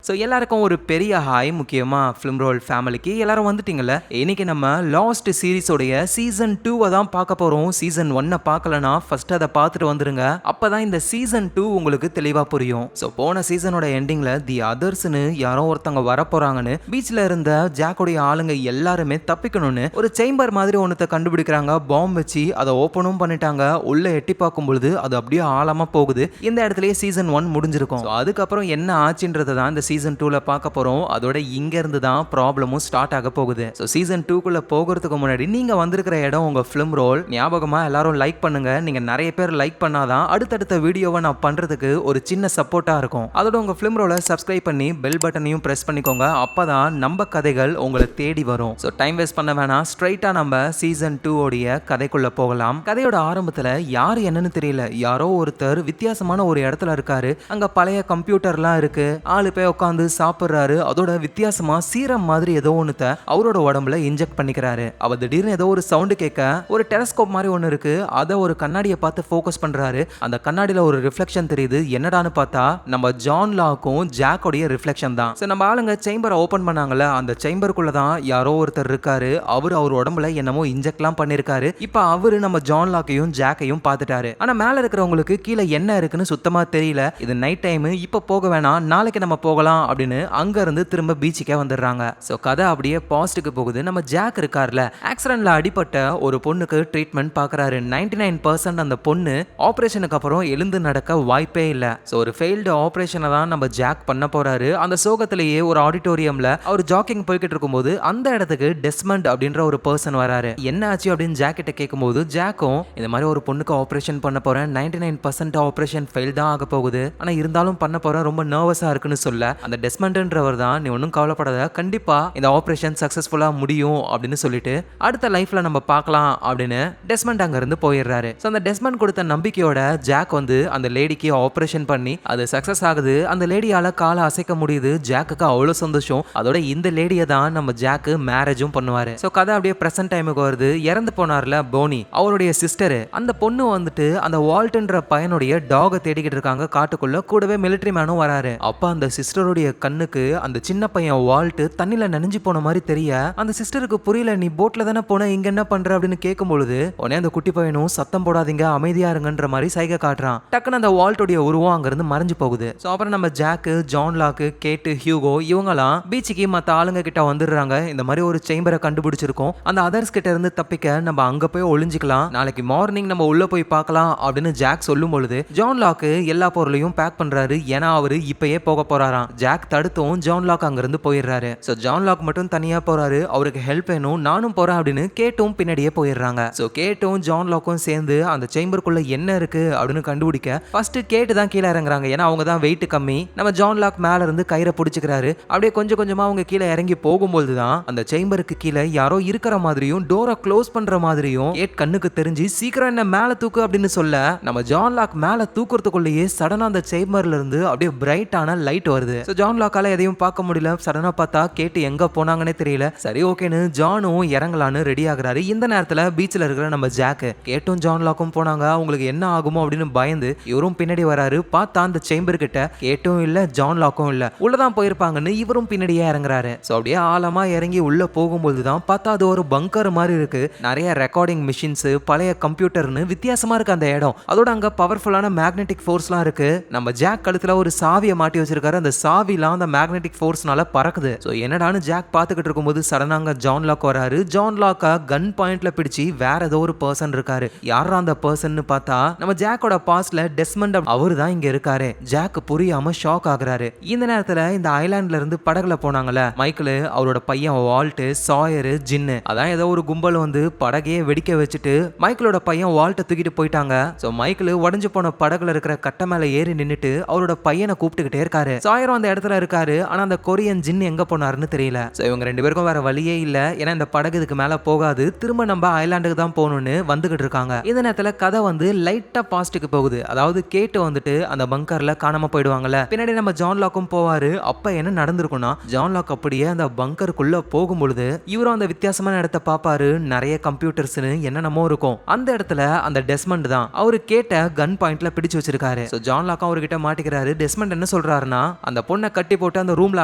So எல்லாருக்கும் ஒரு பெரிய ஹாய். முக்கியமா ஃபிலிம் ரோல் ஃபேமிலிக்கு எல்லாரும் வந்துட்டீங்கல்ல. இன்னைக்கு நம்ம லாஸ்ட் சீரிஸோடைய சீசன் 2 தான் பார்க்க போறோம். சீசன் 1 பார்க்கலனா ஃபர்ஸ்ட் அதை பார்த்துட்டு வந்துருங்க. அப்பதான் இந்த சீசன் 2 உங்களுக்கு தெளிவா புரியும். ஸோ போன சீசனோட எண்டிங்ல தி அதர்ஸ்னு யாரோ ஒருத்தவங்க வர போறாங்கன்னு பீச்ல இருந்த ஜாக்கோடைய ஆளுங்க எல்லாருமே தப்பிக்கணும்னு ஒரு சேம்பர் மாதிரி ஒன்னத்தை கண்டுபிடிக்கிறாங்க. பாம்பு வச்சு அதை ஓப்பனும் பண்ணிட்டாங்க. உள்ள எட்டி பார்க்கும் பொழுது அது அப்படியே ஆழமா போகுது. இந்த இடத்துலயே சீசன் 1 முடிஞ்சிருக்கும். அதுக்கப்புறம் என்ன ஆச்சுன்றதை தான் இந்த சீசன் 2ல பார்க்க போறோம். அதோட இங்க இருந்து தான் ப்ராப்ளமும் ஸ்டார்ட் ஆக போகுது. ஸோ சீசன் 2க்குள்ள போகிறதுக்கு முன்னாடி நீங்க வந்திருக்கிற இடம் உங்க ஃபிலிம் ரோல். ஞாபகமா எல்லாரும் லைக் பண்ணுங்க. நீங்க நிறைய பேர் லைக் பண்ணாதான் அடுத்தடுத்த வீடியோவை நான் பண்றதுக்கு ஒரு சின்ன சப்போர்ட்டா இருக்கும். அதோட உங்க ஃபிலிம் ரோலை சப்ஸ்கிரைப் பண்ணி பெல் பட்டனையும் பிரஸ் பண்ணிக்கோங்க. அப்பதான் நம்ம கதைகள் உங்களை தேடி வரும். ஸோ டைம் வேஸ்ட் பண்ண வேணாம். ஸ்ட்ரைட்டா நம்ம சீசன் 2 உடைய கதைக்குள்ள போகலாம். கதையோட ஆரம்பத்துல யாரு என்னன்னு தெரியல. யாரோ ஒருத்தர் வித்தியாசமான ஒரு இடத்துல இருக்காரு. அங்க பழைய கம்ப்யூட்டர்லாம் இருக்கு. ஆளு போய் உட்காந்து சாப்பிடுறாரு. அதோட வித்தியாசமா சீரம் மாதிரி ஏதோ ஒண்ணுத்த அவரோட உடம்புல இன்ஜெக்ட் பண்ணிக்கிறாரு. அவர் திடீர்னு ஏதோ ஒரு சவுண்ட் கேட்க ஒரு டெலஸ்கோப் மாதிரி ஒன்னு இருக்கு. அதை ஒரு கண்ணாடியை பார்த்து ஃபோக்கஸ் பண்றாரு. அந்த கண்ணாடியில ஒரு ரிஃப்ளெக்ஷன் தெரியுது. என்னடான்னு பார்த்தா நம்ம ஜான் லாக்கும் ஜாக்கோடைய ரிஃப்ளெக்ஷன் தான். சோ நம்ம ஆளுங்க சேம்பரை ஓபன் பண்ணாங்கல்ல. அந்த சேம்பருக்குள்ள தான் யாரோ ஒருத்தர் இருக்காரு. அவர் உடம்புல என்னமோ இன்ஜெக்ட்லாம் பண்ணிருக்காரு. இப்ப அவரு நம்ம ஜான் லாக்கையும் ஜாக்கையும் பார்த்துட்டாரு. ஆனா மேல இருக்கிறவங்களுக்கு கீழே என்ன இருக்குன்னு சுத்தமா தெரியல. இது நைட் டைம், இப்ப போக வேணாம், நாளைக்கு நம்ம போகலாம் அப்படின்னு அங்க இருந்து திரும்ப பீச்சுக்கே வந்துடுறாங்க. சோ கதை அப்படியே பாஸ்டுக்கு போகுது. நம்ம ஜாக் இருக்கார்ல, ஆக்சிடென்ட்ல அடிபட்ட ஒரு பொண்ணுக்கு ட்ரீட்மெண்ட் பாக்குறாரு. 99% அந்த பொண்ணு ஆபரேஷனுக்கு அப்புறம் எழுந்து நடக்க வாய்ப்பே இல்ல. சோ ஒரு ஃபெயில்டு ஆபரேஷனை தான் நம்ம ஜாக் பண்ண போறாரு. அந்த சோகத்திலேயே ஒரு ஆடிட்டோரியம்ல அவர் ஜாக்கிங் போய்கிட்டு இருக்கும்போது அந்த இடத்துக்கு டெஸ்மண்ட் அப்படின்ற ஒரு பர்சன் வராரு. என்ன ஆச்சு அப்படின்னு ஜாக் கிட்ட கேட்கும்போது ஜாக்கும் இந்த மாதிரி ஒரு பொண்ணுக்கு ஆபரேஷன் பண்ண போறேன், 99% ஆபரேஷன் ஃபெயில் தான் ஆக போகுது, ஆனா இருந்தாலும் பண்ண போறேன், ரொம்ப நர்வஸா இருக்குன்னு சொல்ல அந்த டெஸ்மண்ட்ன்றவர் தான் நீ ஒன்றும் கவலைப்படாத, கண்டிப்பா இந்த ஆபரேஷன் சக்சஸ்ஃபுல்லா முடியும் அப்படின்னு சொல்லிட்டு அடுத்த லைஃப்ல நம்ம பார்க்கலாம் அப்படின்னு டெஸ்மண்ட் அங்க இருந்து போயிடுறாரு. ஸோ அந்த டெஸ்மண்ட் கொடுத்த நம்பிக்கையோட ஜாக் வந்து அந்த லேடிக்கு ஆபரேஷன் பண்ணி அது சக்சஸ் ஆகுது. அந்த லேடியால காலை அசைக்க முடியுது. ஜாக்குக்கு அவ்வளவு சந்தோஷம். அதோட இந்த லேடியை தான் நம்ம ஜாக்கு மேரேஜும் பண்ணுவாரு. ஸோ கதை அப்படியே பிரசன்ட் டைமுக்கு வருது. இறந்து போனார்ல போனி, அவருடைய சிஸ்டர், அந்த பொண்ணு வந்துட்டு அந்த வால்ட்ன்ற பையனுடைய டாகை தேடிக்கிட்டு இருக்காங்க காட்டுக்குள்ள. கூடவே மிலிட்டரி மேனும் வராரு. அப்ப அந்த சிஸ்டருடைய கண்ணுக்கு அந்த சின்ன பையன் வால்ட் தண்ணில நனைஞ்சு போன மாதிரி தெரிய அந்த சிஸ்டருக்கு புரியல. நீ போட்ல தானே போன, இங்க என்ன பண்ற அப்படின்னு கேட்கும் பொழுது உடனே அந்த குட்டி பையனும் சத்தம் போடாதீங்க, அமைதியா இருங்கன்ற மாதிரி சைகை காட்டுறான். டக்குன்னு அந்த வால்ட்டோடைய உருவம் அங்க இருந்து மறைஞ்சு போகுது. சோ அப்புறம் நம்ம ஜாக்கு, ஜான் லாக்கு, கேட்டு, ஹியூகோ இவங்கலாம் பீச்சுக்கு மத்த ஆளுங்க கிட்ட வந்துடுறாங்க. இந்த மாதிரி ஒரு சேம்பரை கண்டுபிடிச்சிருக்கோம், அந்த அதர்ஸ் கிட்ட இருந்து தப்பிக்க நம்ம அங்க போய் ஒளிஞ்சுக்கலாம், நாளைக்கு மார்னிங் நம்ம உள்ள போய் பார்க்கலாம் அப்படின்னு ஜாக் சொல்லும் பொழுது ஜான் லாக்கு எல்லா பொருளையும் பேக் பண்றாரு. ஏன்னா அவரு இப்பயே போக போறாராம். ஜாக் தடுத்தும் ஜான் லாக் அங்க இருந்து போயிடுறாரு. சோ ஜான் லாக் மட்டும் தனியா போறாரு. அவருக்கு ஹெல்ப் வேணும், நானும் போறேன் அப்படின்னு கேட்டும் பின்னாடியே போயிடுறாங்க. சோ கேட்டும் ஜான் லாக்கும் சேர்ந்து அந்த சேம்பருக்குள்ள என்ன இருக்கு அப்படின்னு கண்டுபிடிக்க ஃபர்ஸ்ட் கேட்டு தான் கீழே இறங்குறாங்க. ஏன்னா அவங்க தான் வெயிட் கம்மி. நம்ம ஜான் லாக் மேல இருந்து கயிறை பிடிச்சிக்கிறாரு. அப்படியே கொஞ்சம் கொஞ்சமா அவங்க கீழே இறங்கி போகும்போது தான் அந்த சேம்பருக்கு கீழே யாரோ இருக்கிற மாதிரியும் டோரை க்ளோஸ் பண்ற மாதிரியும் கேட் கண்ணுக்கு தெரிஞ்சு சீக்கிரம் என்ன மேல தூக்கு அப்படின்னு சொல்ல நம்ம ஜான் லாக் மேல தூக்குறதுக்குள்ளேயே சடனா அந்த சேம்பர்ல இருந்து அப்படியே பிரைட்டான லைட் வருது. சோ ஜான் லாக்கால எதையும் பார்க்க முடியல. சடனா பார்த்தா கேட்டு எங்க போனாங்கன்னே தெரியல. சரி ஓகேன்னு ஜானும் இறங்கலான்னு ரெடி ஆகுறாரு. இந்த நேரத்துல பீச்ல இருக்கிற நம்ம ஜாக்கு, கேட்டும் ஜான் லாக்கும் போனாங்க, அவங்களுக்கு என்ன ஆகுமோ அப்படின்னு பயந்து இவரும் பின்னாடி வராரு. பார்த்தா அந்த சேம்பர் கிட்ட கேட்டும் இல்ல, ஜான் லாக்கும் இல்ல, உள்ளதான் போயிருப்பாங்கன்னு இவரும் பின்னாடியே இறங்குறாரு. சோ அப்படியே ஆழமா இறங்கி உள்ள போகும்போது தான் பார்த்தா அது ஒரு பங்கர் மாதிரி இருக்கு. நிறைய ரெக்கார்டிங் மிஷின்ஸ், பழைய கம்ப்யூட்டர்னு வித்தியாசமா இருக்கு அந்த இடம். அதோட அங்க பவர்ஃபுல்லான மேக்னெட்டிக் ஃபோர்ஸ்லாம் இருக்கு. நம்ம ஜாக் கழுத்துல ஒரு சாவியை மாட்டி வச்சிருக்காரு. அந்த சாவிலாம் அந்த மேக்னெட்டிக் ஃபோர்ஸ்னால பறக்குது. சோ என்னடான்னு ஜாக் பாத்துக்கிட்டு இருக்கும்போது சடனா அங்க ஜான் லாக் வராரு. ஜான் லாக்கா கன் பாயிண்ட்ல பிடிச்சி வேற ஏதோ ஒரு பர்சன் இருக்காரு. யாரா அந்த பர்சன் பார்த்தா நம்ம ஜாக்கோட பாஸ்ட்ல டெஸ்மண்ட் அவரு தான் இங்க இருக்காரு. ஜாக் புரியாம ஷாக் ஆகுறாரு. இந்த நேரத்துல இந்த ஐலாண்ட்ல இருந்து படகுல போனாங்கல்ல மைக்கேல், அவரோட பையன் வால்ட், சாயர், ஜின்னு, அதான் ஏதோ ஒரு கும்பல் வந்து படகையே வெடிக்க வச்சுட்டு மைக்கேலோட பையன் வால்ட்டை தூக்கிட்டு போயிட்டாங்க. சோ மைக்கேல் உடஞ்சு போன படகுல இருக்கிற கட்டை மேல ஏறி நின்னுட்டு அவரோட பையனை கூப்பிட்டுக்கிட்டே இருக்காரு. சாயரும் அந்த இடத்துல இருக்காரு. ஆனா அந்த கொரியன் ஜின் எங்க போனாருன்னு தெரியல. சோ இவங்க ரெண்டு பேருக்கும் வேற வழியே இல்ல. ஏன்னா இந்த படகு இதுக்கு மேல போகாது, திரும்ப நம்ம ஐலாண்டுக்கு தான் போகணும்னு வந்துகிட்டு இருக்காங்க. இந்த நேரத்துல கதை வந்து லைட்டா பாஸ்டுக்கு போகுது. அதாவது கேட்டு வந்துட்டு அந்த பங்கர்ல காணாம போயிடுவாங்கல்ல. பின்னாடி நம்ம ஜான் லாக்கும் போவாரு. அப்ப என்ன நடந்திருக்கும்னா ஜான் லாக் அப்படியே அந்த பங்கருக்குள்ள போகும்பொழுது இவரும் அந்த வித்தியாசமான இடத்தை பாப்பாரு. நிறைய கம்ப்யூட்டர்ஸ்னு என்னென்னமோ இருக்கும். அந்த இடத்துல அந்த டெஸ்மண்ட் தான் அவரு கேட்ட கன் பாயிண்ட்ல பிடிச்சு வச்சிருக்காரு. சோ ஜான் லாக் அவர்கிட்ட மாட்டிக்கிறாரு. டெஸ்மண்ட் என்ன சொல்றாருன்னா அந்த பொண்ணு பொண்ணை கட்டி போட்டு அந்த ரூம்ல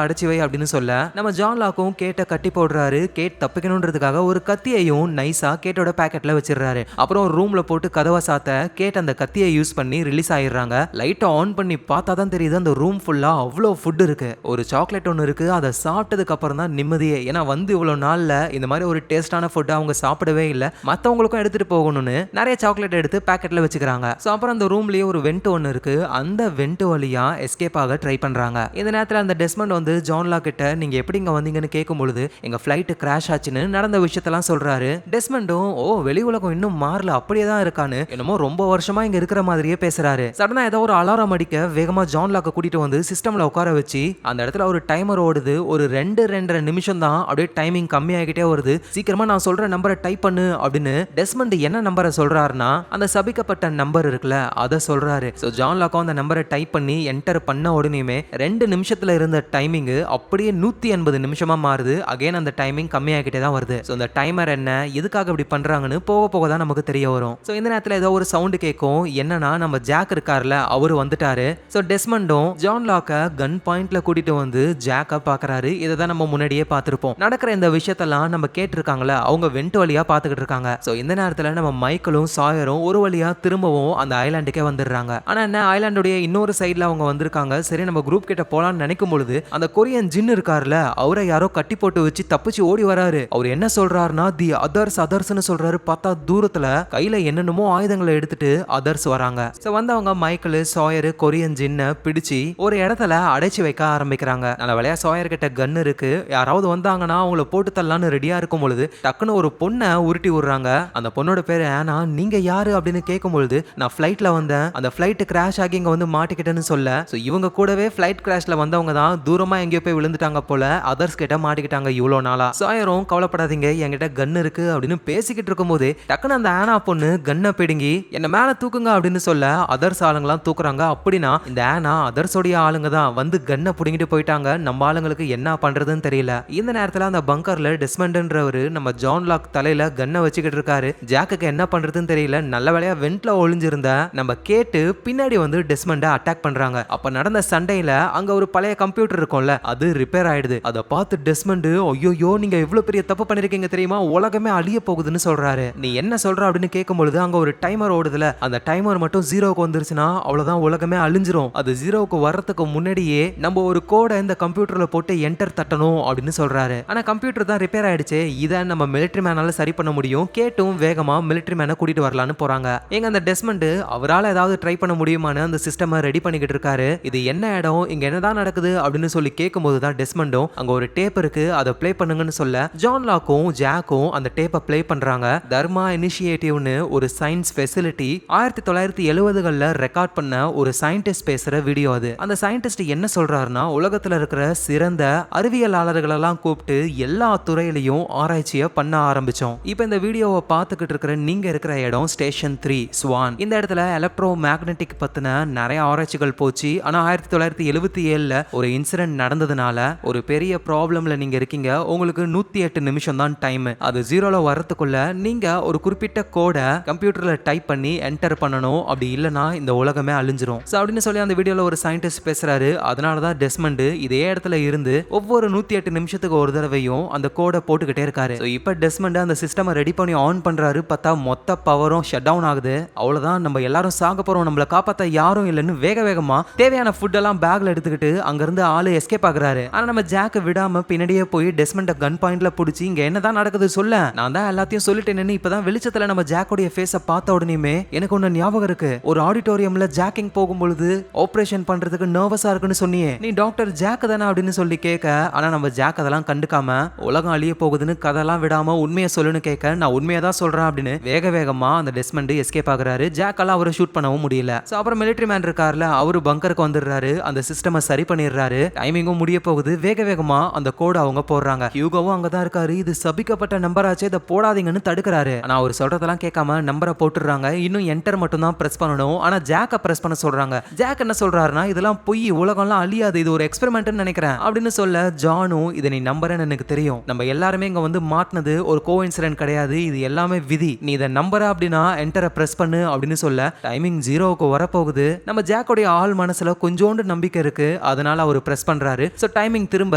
அடைச்சி வை அப்படின்னு சொல்ல நம்ம ஜான் லாக்கும் கேட்ட கட்டி போடுறாரு. கேட் தப்பிக்கணும்ன்றதுக்காக ஒரு கத்தியையும் நைஸா கேட்டோட பாக்கெட்ல வச்சிடறாரு. அப்புறம் ரூம்ல போட்டு கதவை சாத்த கேட் அந்த கத்தியை யூஸ் பண்ணி ரிலீஸ் ஆயிடுறாங்க. லைட்டை ஆன் பண்ணி பார்த்தா தான் தெரியுது அந்த ரூம் ஃபுல்லா அவ்வளோ ஃபுட் இருக்கு. ஒரு சாக்லேட் ஒன்று இருக்கு. அதை சாப்பிட்டதுக்கு அப்புறம் தான் நிம்மதியே. ஏன்னா வந்து இவ்வளோ நாள்ல இந்த மாதிரி ஒரு டேஸ்டான ஃபுட்டை அவங்க சாப்பிடவே இல்லை. மற்றவங்களுக்கும் எடுத்துட்டு போகணும்னு நிறைய சாக்லேட் எடுத்து பாக்கெட்ல வச்சுக்கிறாங்க. ஸோ அப்புறம் அந்த ரூம்லயே ஒரு வெண்ட் ஒன்று இருக்கு. அந்த வெண்ட் வழியா எஸ்கேப் ஆக ட்ரை பண்றாங்க. இந்த நேரத்தில் அந்த டெஸ்மண்ட் வந்து ஜான் லா கிட்ட நீங்க எப்படி இங்க வந்தீங்கன்னு கேட்கும் பொழுது எங்க ஃபிளைட் கிராஷ் ஆச்சுன்னு நடந்த விஷயத்தெல்லாம் சொல்றாரு. டெஸ்மண்டும் வெளி உலகம் இன்னும் மாறல, அப்படியே தான் இருக்கான்னு என்னமோ ரொம்ப வருஷமா இங்க இருக்கிற மாதிரியே பேசுறாரு. சடனா ஏதோ ஒரு அலாரம் அடிக்க வேகமா ஜான் லாக்க கூட்டிட்டு வந்து சிஸ்டம்ல உட்கார வச்சு அந்த இடத்துல ஒரு டைமர் ஓடுது. ஒரு 2-2.5 நிமிஷம் தான் அப்படியே டைமிங் கம்மியாகிட்டே வருது. சீக்கிரமா நான் சொல்ற நம்பரை டைப் பண்ணு அப்படின்னு டெஸ்மண்ட் என்ன நம்பரை சொல்றாருன்னா அந்த சபிக்கப்பட்ட நம்பர் இருக்குல்ல அதை சொல்றாரு. ஸோ ஜான் லாக்கும் அந்த நம்பரை டைப் பண்ணி என்டர் பண்ண உடனேயுமே 2 நிமிஷத்துல இருந்த டைமிங் அப்படியே 180 நிமிஷமா மாறுது. அகைன் அந்த டைமிங் கம்மியாகிட்டே தான் வருது. ஸோ இந்த டைமர் என்ன, எதுக்காக இப்படி பண்றாங்கன்னு போக போக தான் நமக்கு தெரிய வரும். ஸோ இந்த நேரத்தில் ஏதோ ஒரு சவுண்டு கேட்கும். என்னன்னா நம்ம ஜாக் இருக்கார்ல அவரு வந்துட்டாரு. ஸோ டெஸ்மண்டும் ஜான் லாக்க கன் பாயிண்ட்ல கூட்டிட்டு வந்து ஜாக்க பாக்குறாரு. இதை தான் நம்ம முன்னாடியே பார்த்திருப்போம். நடக்கிற இந்த விஷயத்தெல்லாம் நம்ம கேட்டிருக்காங்களா அவங்க வெண்ட் வழியா பார்த்துக்கிட்டு இருக்காங்க. ஸோ இந்த நேரத்தில் நம்ம மைக்கேலும் சாயரும் ஒரு வழியா திரும்பவும் அந்த ஐலாண்டுக்கே வந்துடுறாங்க. ஆனா என்ன ஐலாண்டுடைய இன்னொரு சைட்ல அவங்க வந்திருக்காங்க. சரி நம்ம குரூப் கிட்ட போலான்னு நினைக்கும் பொழுது அந்த கொரியன் ஜின் இருக்கார்ல அவரை யாரோ கட்டி போட்டு வச்சு தப்பிச்சு ஓடி வராரு. அவர் என்ன சொல்றாருன்னா தி அதர்ஸ்னு சொல்றாரு. பார்த்தா தூரத்துல கையில என்னென்னமோ ஆயுதங்களை எடுத்துட்டு அதர்ஸ் வராங்க. சோ வந்தவங்க மைக்கேல் சாயர் கொரியன் ஜின்ன பிடிச்சு ஒரு இடத்துல அடைச்சு வைக்க ஆரம்பிக்கிறாங்க. நல்ல வேளையா சாயர் கிட்ட கன் இருக்கு. யாராவது வந்தாங்கன்னா அவங்கள போட்டு தள்ளலான்னு ரெடியா இருக்கும் பொழுது டக்குன்னு ஒரு பொண்ணை உருட்டி விடுறாங்க. அந்த பொண்ணோட பேரு ஆனா. நீங்க யாரு அப்படின்னு கேட்கும் பொழுது நான் ஃபிளைட்ல வந்தேன், அந்த ஃபிளைட் கிராஷ் ஆகி இங்க வந்து மாட்டிக்கிட்டேன்னு சொல்ல சோ இவங்க கூடவே ஃபிளைட் கிராஷ்ல வந்தவங்க தான் தூரமா எங்கேயோ போய் விழுந்துட்டாங்க போல. அதர்ஸ் கிட்ட மாட்டிக்கிட்டாங்க இவ்வளோ நாளா. சாயரும் கவலைப்படாதீங்க என்கிட்ட கன் இருக்கு அப்படின்னு பேசிக்கிட்டு இருக்கும் போது டக்குன்னு அந்த ஆனா பொண்ணு கன்னை பிடுங்கி என்ன மேல தூக்குங்க அப்படின்னு சொல்ல அதர்ஸ் ஆளுங்கெல்லாம் தூக்குறாங்க. அப்படின்னா இந்த ஆனா அதர்ஸோடைய ஆளுங்க தான் வந்து கன்னை பிடிங்கிட்டு போயிட்டாங்க. நம்ம ஆளுங்களுக்கு என்ன பண்றதுன்னு தெரியல. இந்த நேரத்துல அந்த பங்கர்ல டெஸ்மண்ட்ன்றவரு நம்ம ஜான் லாக் தலையில கன்னை வச்சுக்கிட்டு இருக்காரு. ஜாக்குக்கு என்ன பண்றதுன்னு தெரியல. நல்ல வேளையா வெண்ட்ல ஒளிஞ்சிருந்த நம்ம கேட்டு பின்னாடி வந்து டெஸ்மண்ட அட்டாக் பண்றாங்க. அப்ப நடந்த சண்டையில அங்க ஒரு பழைய கம்ப்யூட்டர் இருக்கும்ல அது ரிப்பேர் ஆயிடுது. அதை பார்த்து டெஸ்மண்ட் ஐயோ நீங்க எவ்வளவு பெரிய தப்பு பண்ணிருக்கீங்க தெரியுமா, உலகமே அழிய போகுதுன்னு சொல்றாரு. நீ என்ன சொல்ற அப்படின்னு கேட்கும் பொழுது அங்க ஒரு டைமர் ஓடுதுல அந்த டைமர் மட்டும் 0க்கு வந்துருச்சுன்னா அவ்வளவுதான் உலகமே அழிஞ்சிரும். அது 0க்கு வர்றதுக்கு முன்னாடியே நம்ம ஒரு கோடை இந்த கம்ப்யூட்டர்ல போட்டு என்டர் தட்டணும் அப்படின்னு சொல்றாரு. ஆனா கம்ப்யூட்டர் தான் ரிப்பேர் ஆயிடுச்சு. இதை நம்ம மிலிட்டரி மேனால சரி பண்ண முடியும். கேட்டும் வேகமா மிலிட்டரி மேனை கூட்டிட்டு வரலான்னு போறாங்க. எங்க அந்த டெஸ்மண்ட் அவரால் ஏதாவது ட்ரை பண்ண முடியுமான்னு அந்த சிஸ்டமை ரெடி பண்ணிக்கிட்டு இருக்காரு. இது என்ன இடம், இங்க என்னதான் நடக்குது அப்படின்னு சொல்லி கேட்கும்போது தான் டெஸ்மண்டும் அங்க ஒரு டேப் இருக்கு அதை பிளே பண்ணுங்கன்னு சொல்ல ஜான் லாக்கும் ஜாக்கும் அந்த டேப்பை பிளே பண்றாங்க. தர்மா இனிஷியேட்டிவ்னு ஒரு சயின்ஸ் ஃபெசிலிட்டி 1970களில் ரெக்கார்ட் பண்ண ஒரு சயின்டிஸ்ட் பேசுற வீடியோ அது. அந்த சயின்டிஸ்ட் என்ன சொல்றாருன்னா உலகத்துல இருக்கிற சிறந்த அறிவியலாளர்களெல்லாம் கூப்பிட்டு எல்லா துறையிலையும் ஆராய்ச்சியை பண்ண ஆரம்பிச்சோம். இப்போ இந்த வீடியோவை பார்த்துக்கிட்டு இருக்கிற நீங்க இருக்கிற இடம் ஸ்டேஷன் 3 ஸ்வான். இந்த இடத்துல எலக்ட்ரோ மேக்னெட்டிக் பத்தின நிறைய ஆராய்ச்சிகள் போச்சு. ஆனா 1977ல ஒரு இன்சிடென்ட் நடந்ததுனால ஒரு பெரிய ப்ராப்ளம்ல நீங்க இருக்கீங்க. உங்களுக்கு 108 நிமிஷம் தான் டைம். அது 0ல வரதுக்குள்ள நீங்க ஒரு குறிப்பிட்ட கோடை கம்ப்யூட்டர்ல டைப் பண்ணி என்டர் பண்ணணும். அப்படி இல்லனா இந்த உலகமே அழிஞ்சிரும். சோ அப்படின்னு சொல்லி அந்த வீடியோல ஒரு சயின்டிஸ்ட் பேசுறாரு. அதனால தான் டெஸ்மண்ட் இதே இடத்துல இருந்து ஒவ்வொரு 108 நிமிஷத்துக்கு ஒரு தடவையும் அந்த கோடை போட்டுக்கிட்டே இருக்காரு. சோ இப்போ டெஸ்மண்ட் அந்த சிஸ்டமை ரெடி பண்ணி ஆன் பண்றாரு. பார்த்தா மொத்த பவரும் ஷட் டவுன் ஆகுது. அவ்வளவுதான் நம்ம எல்லாரும் சாக போறோம், நம்மள காப்பாத்த யாரும் இல்லைன்னு வேகமா தேவையான ஃபுட் எல்லாம் பேக்ல எடுத்துக்கிட்டு அங்க இருந்து ஆளு எஸ்கேப் ஆகுறாரு. ஆனா நம்ம ஜாக்க விடாம பின்னாடியே போய் டெஸ்மண்ட கன் பாயிண்ட்ல புடிச்சு இங்க என்னதான் நடக்குது சொல்ல. நான் தான் எல்லாத்தையும் சொல்லிட்டேன்னு இப்பதான் வெளிச்சத்துல நம்ம ஜாக்கோடைய ஃபேஸ பார்த்த உடனேயுமே எனக்கு ஒண்ணு ஞாபகம் இருக்கு. ஒரு ஆடிட்டோரியம்ல ஜாக்கிங் போகும்பொழுது ஆபரேஷன் பண்றதுக்கு நர்வஸா இருக்குன்னு சொன்னியே, நீ டாக்டர் ஜாக் தானே அப்படின்னு சொல்லி கேட்க, ஆனா நம்ம ஜாக் அதெல்லாம் கண்டுக்காம உலகம் அழிய போகுதுன்னு கதெல்லாம் விடாம உண்மையை சொல்லுன்னு கேட்க, நான் உண்மையை தான் சொல்றேன் அப்படின்னு வேகமா அந்த டெஸ்மண்ட் எஸ்கேப் ஆகுறாரு. ஜாக்கெல்லாம் அவரை ஷூட் பண்ணவும் முடியல. அப்புறம் மிலிட்டரி மேன் இருக்கார்ல அவரு பங்கருக்கு வந்துடுறாரு. அந்த சிஸ்டமை சரி பண்ணிடுறாரு. டைமிங்கும் முடிய போகுது. வேகமா அந்த கோட் அவங்க போடுறாங்க. ஹியூகோவும் அங்கதான் இருக்காரு. இது சபிக்கப்பட்ட நம்பர் ஆச்சு, இதை போடாதீங்கன்னு தடுக்கிறாரு. ஆனா அவர் சொல்றதெல்லாம் கேட்காம நம்பரை போட்டுறாங்க. இன்னும் என்டர் மட்டும் தான் பிரஸ் பண்ணணும். ஆனா ஜாக்க பிரஸ் பண்ண சொல்றாங்க. ஜாக் என்ன சொல்றாருன்னா இதெல்லாம் பொய், உலகம்லாம் அழியாது, இது ஒரு எக்ஸ்பெரிமெண்ட்னு நினைக்கிறேன் அப்படின்னு சொல்ல ஜானும் இதை நீ நம்புறேன்னு எனக்கு தெரியும், நம்ம எல்லாருமே இங்க வந்து மாட்டினது ஒரு கோ இன்சிடென்ட் கிடையாது, இது எல்லாமே விதி, நீ இதை நம்புற அப்படின்னா என்டரை பிரஸ் பண்ணு அப்படின்னு சொல்ல டைமிங் 0க்கு வரப்போகுது. நம்ம ஜாக்கோடைய ஆள் மனசுல கொஞ்சோண்டு நம்பிக்கை இருக்கு. அதனால அவர் பிரஸ் பண்றாரு. சோ டைமிங் திரும்ப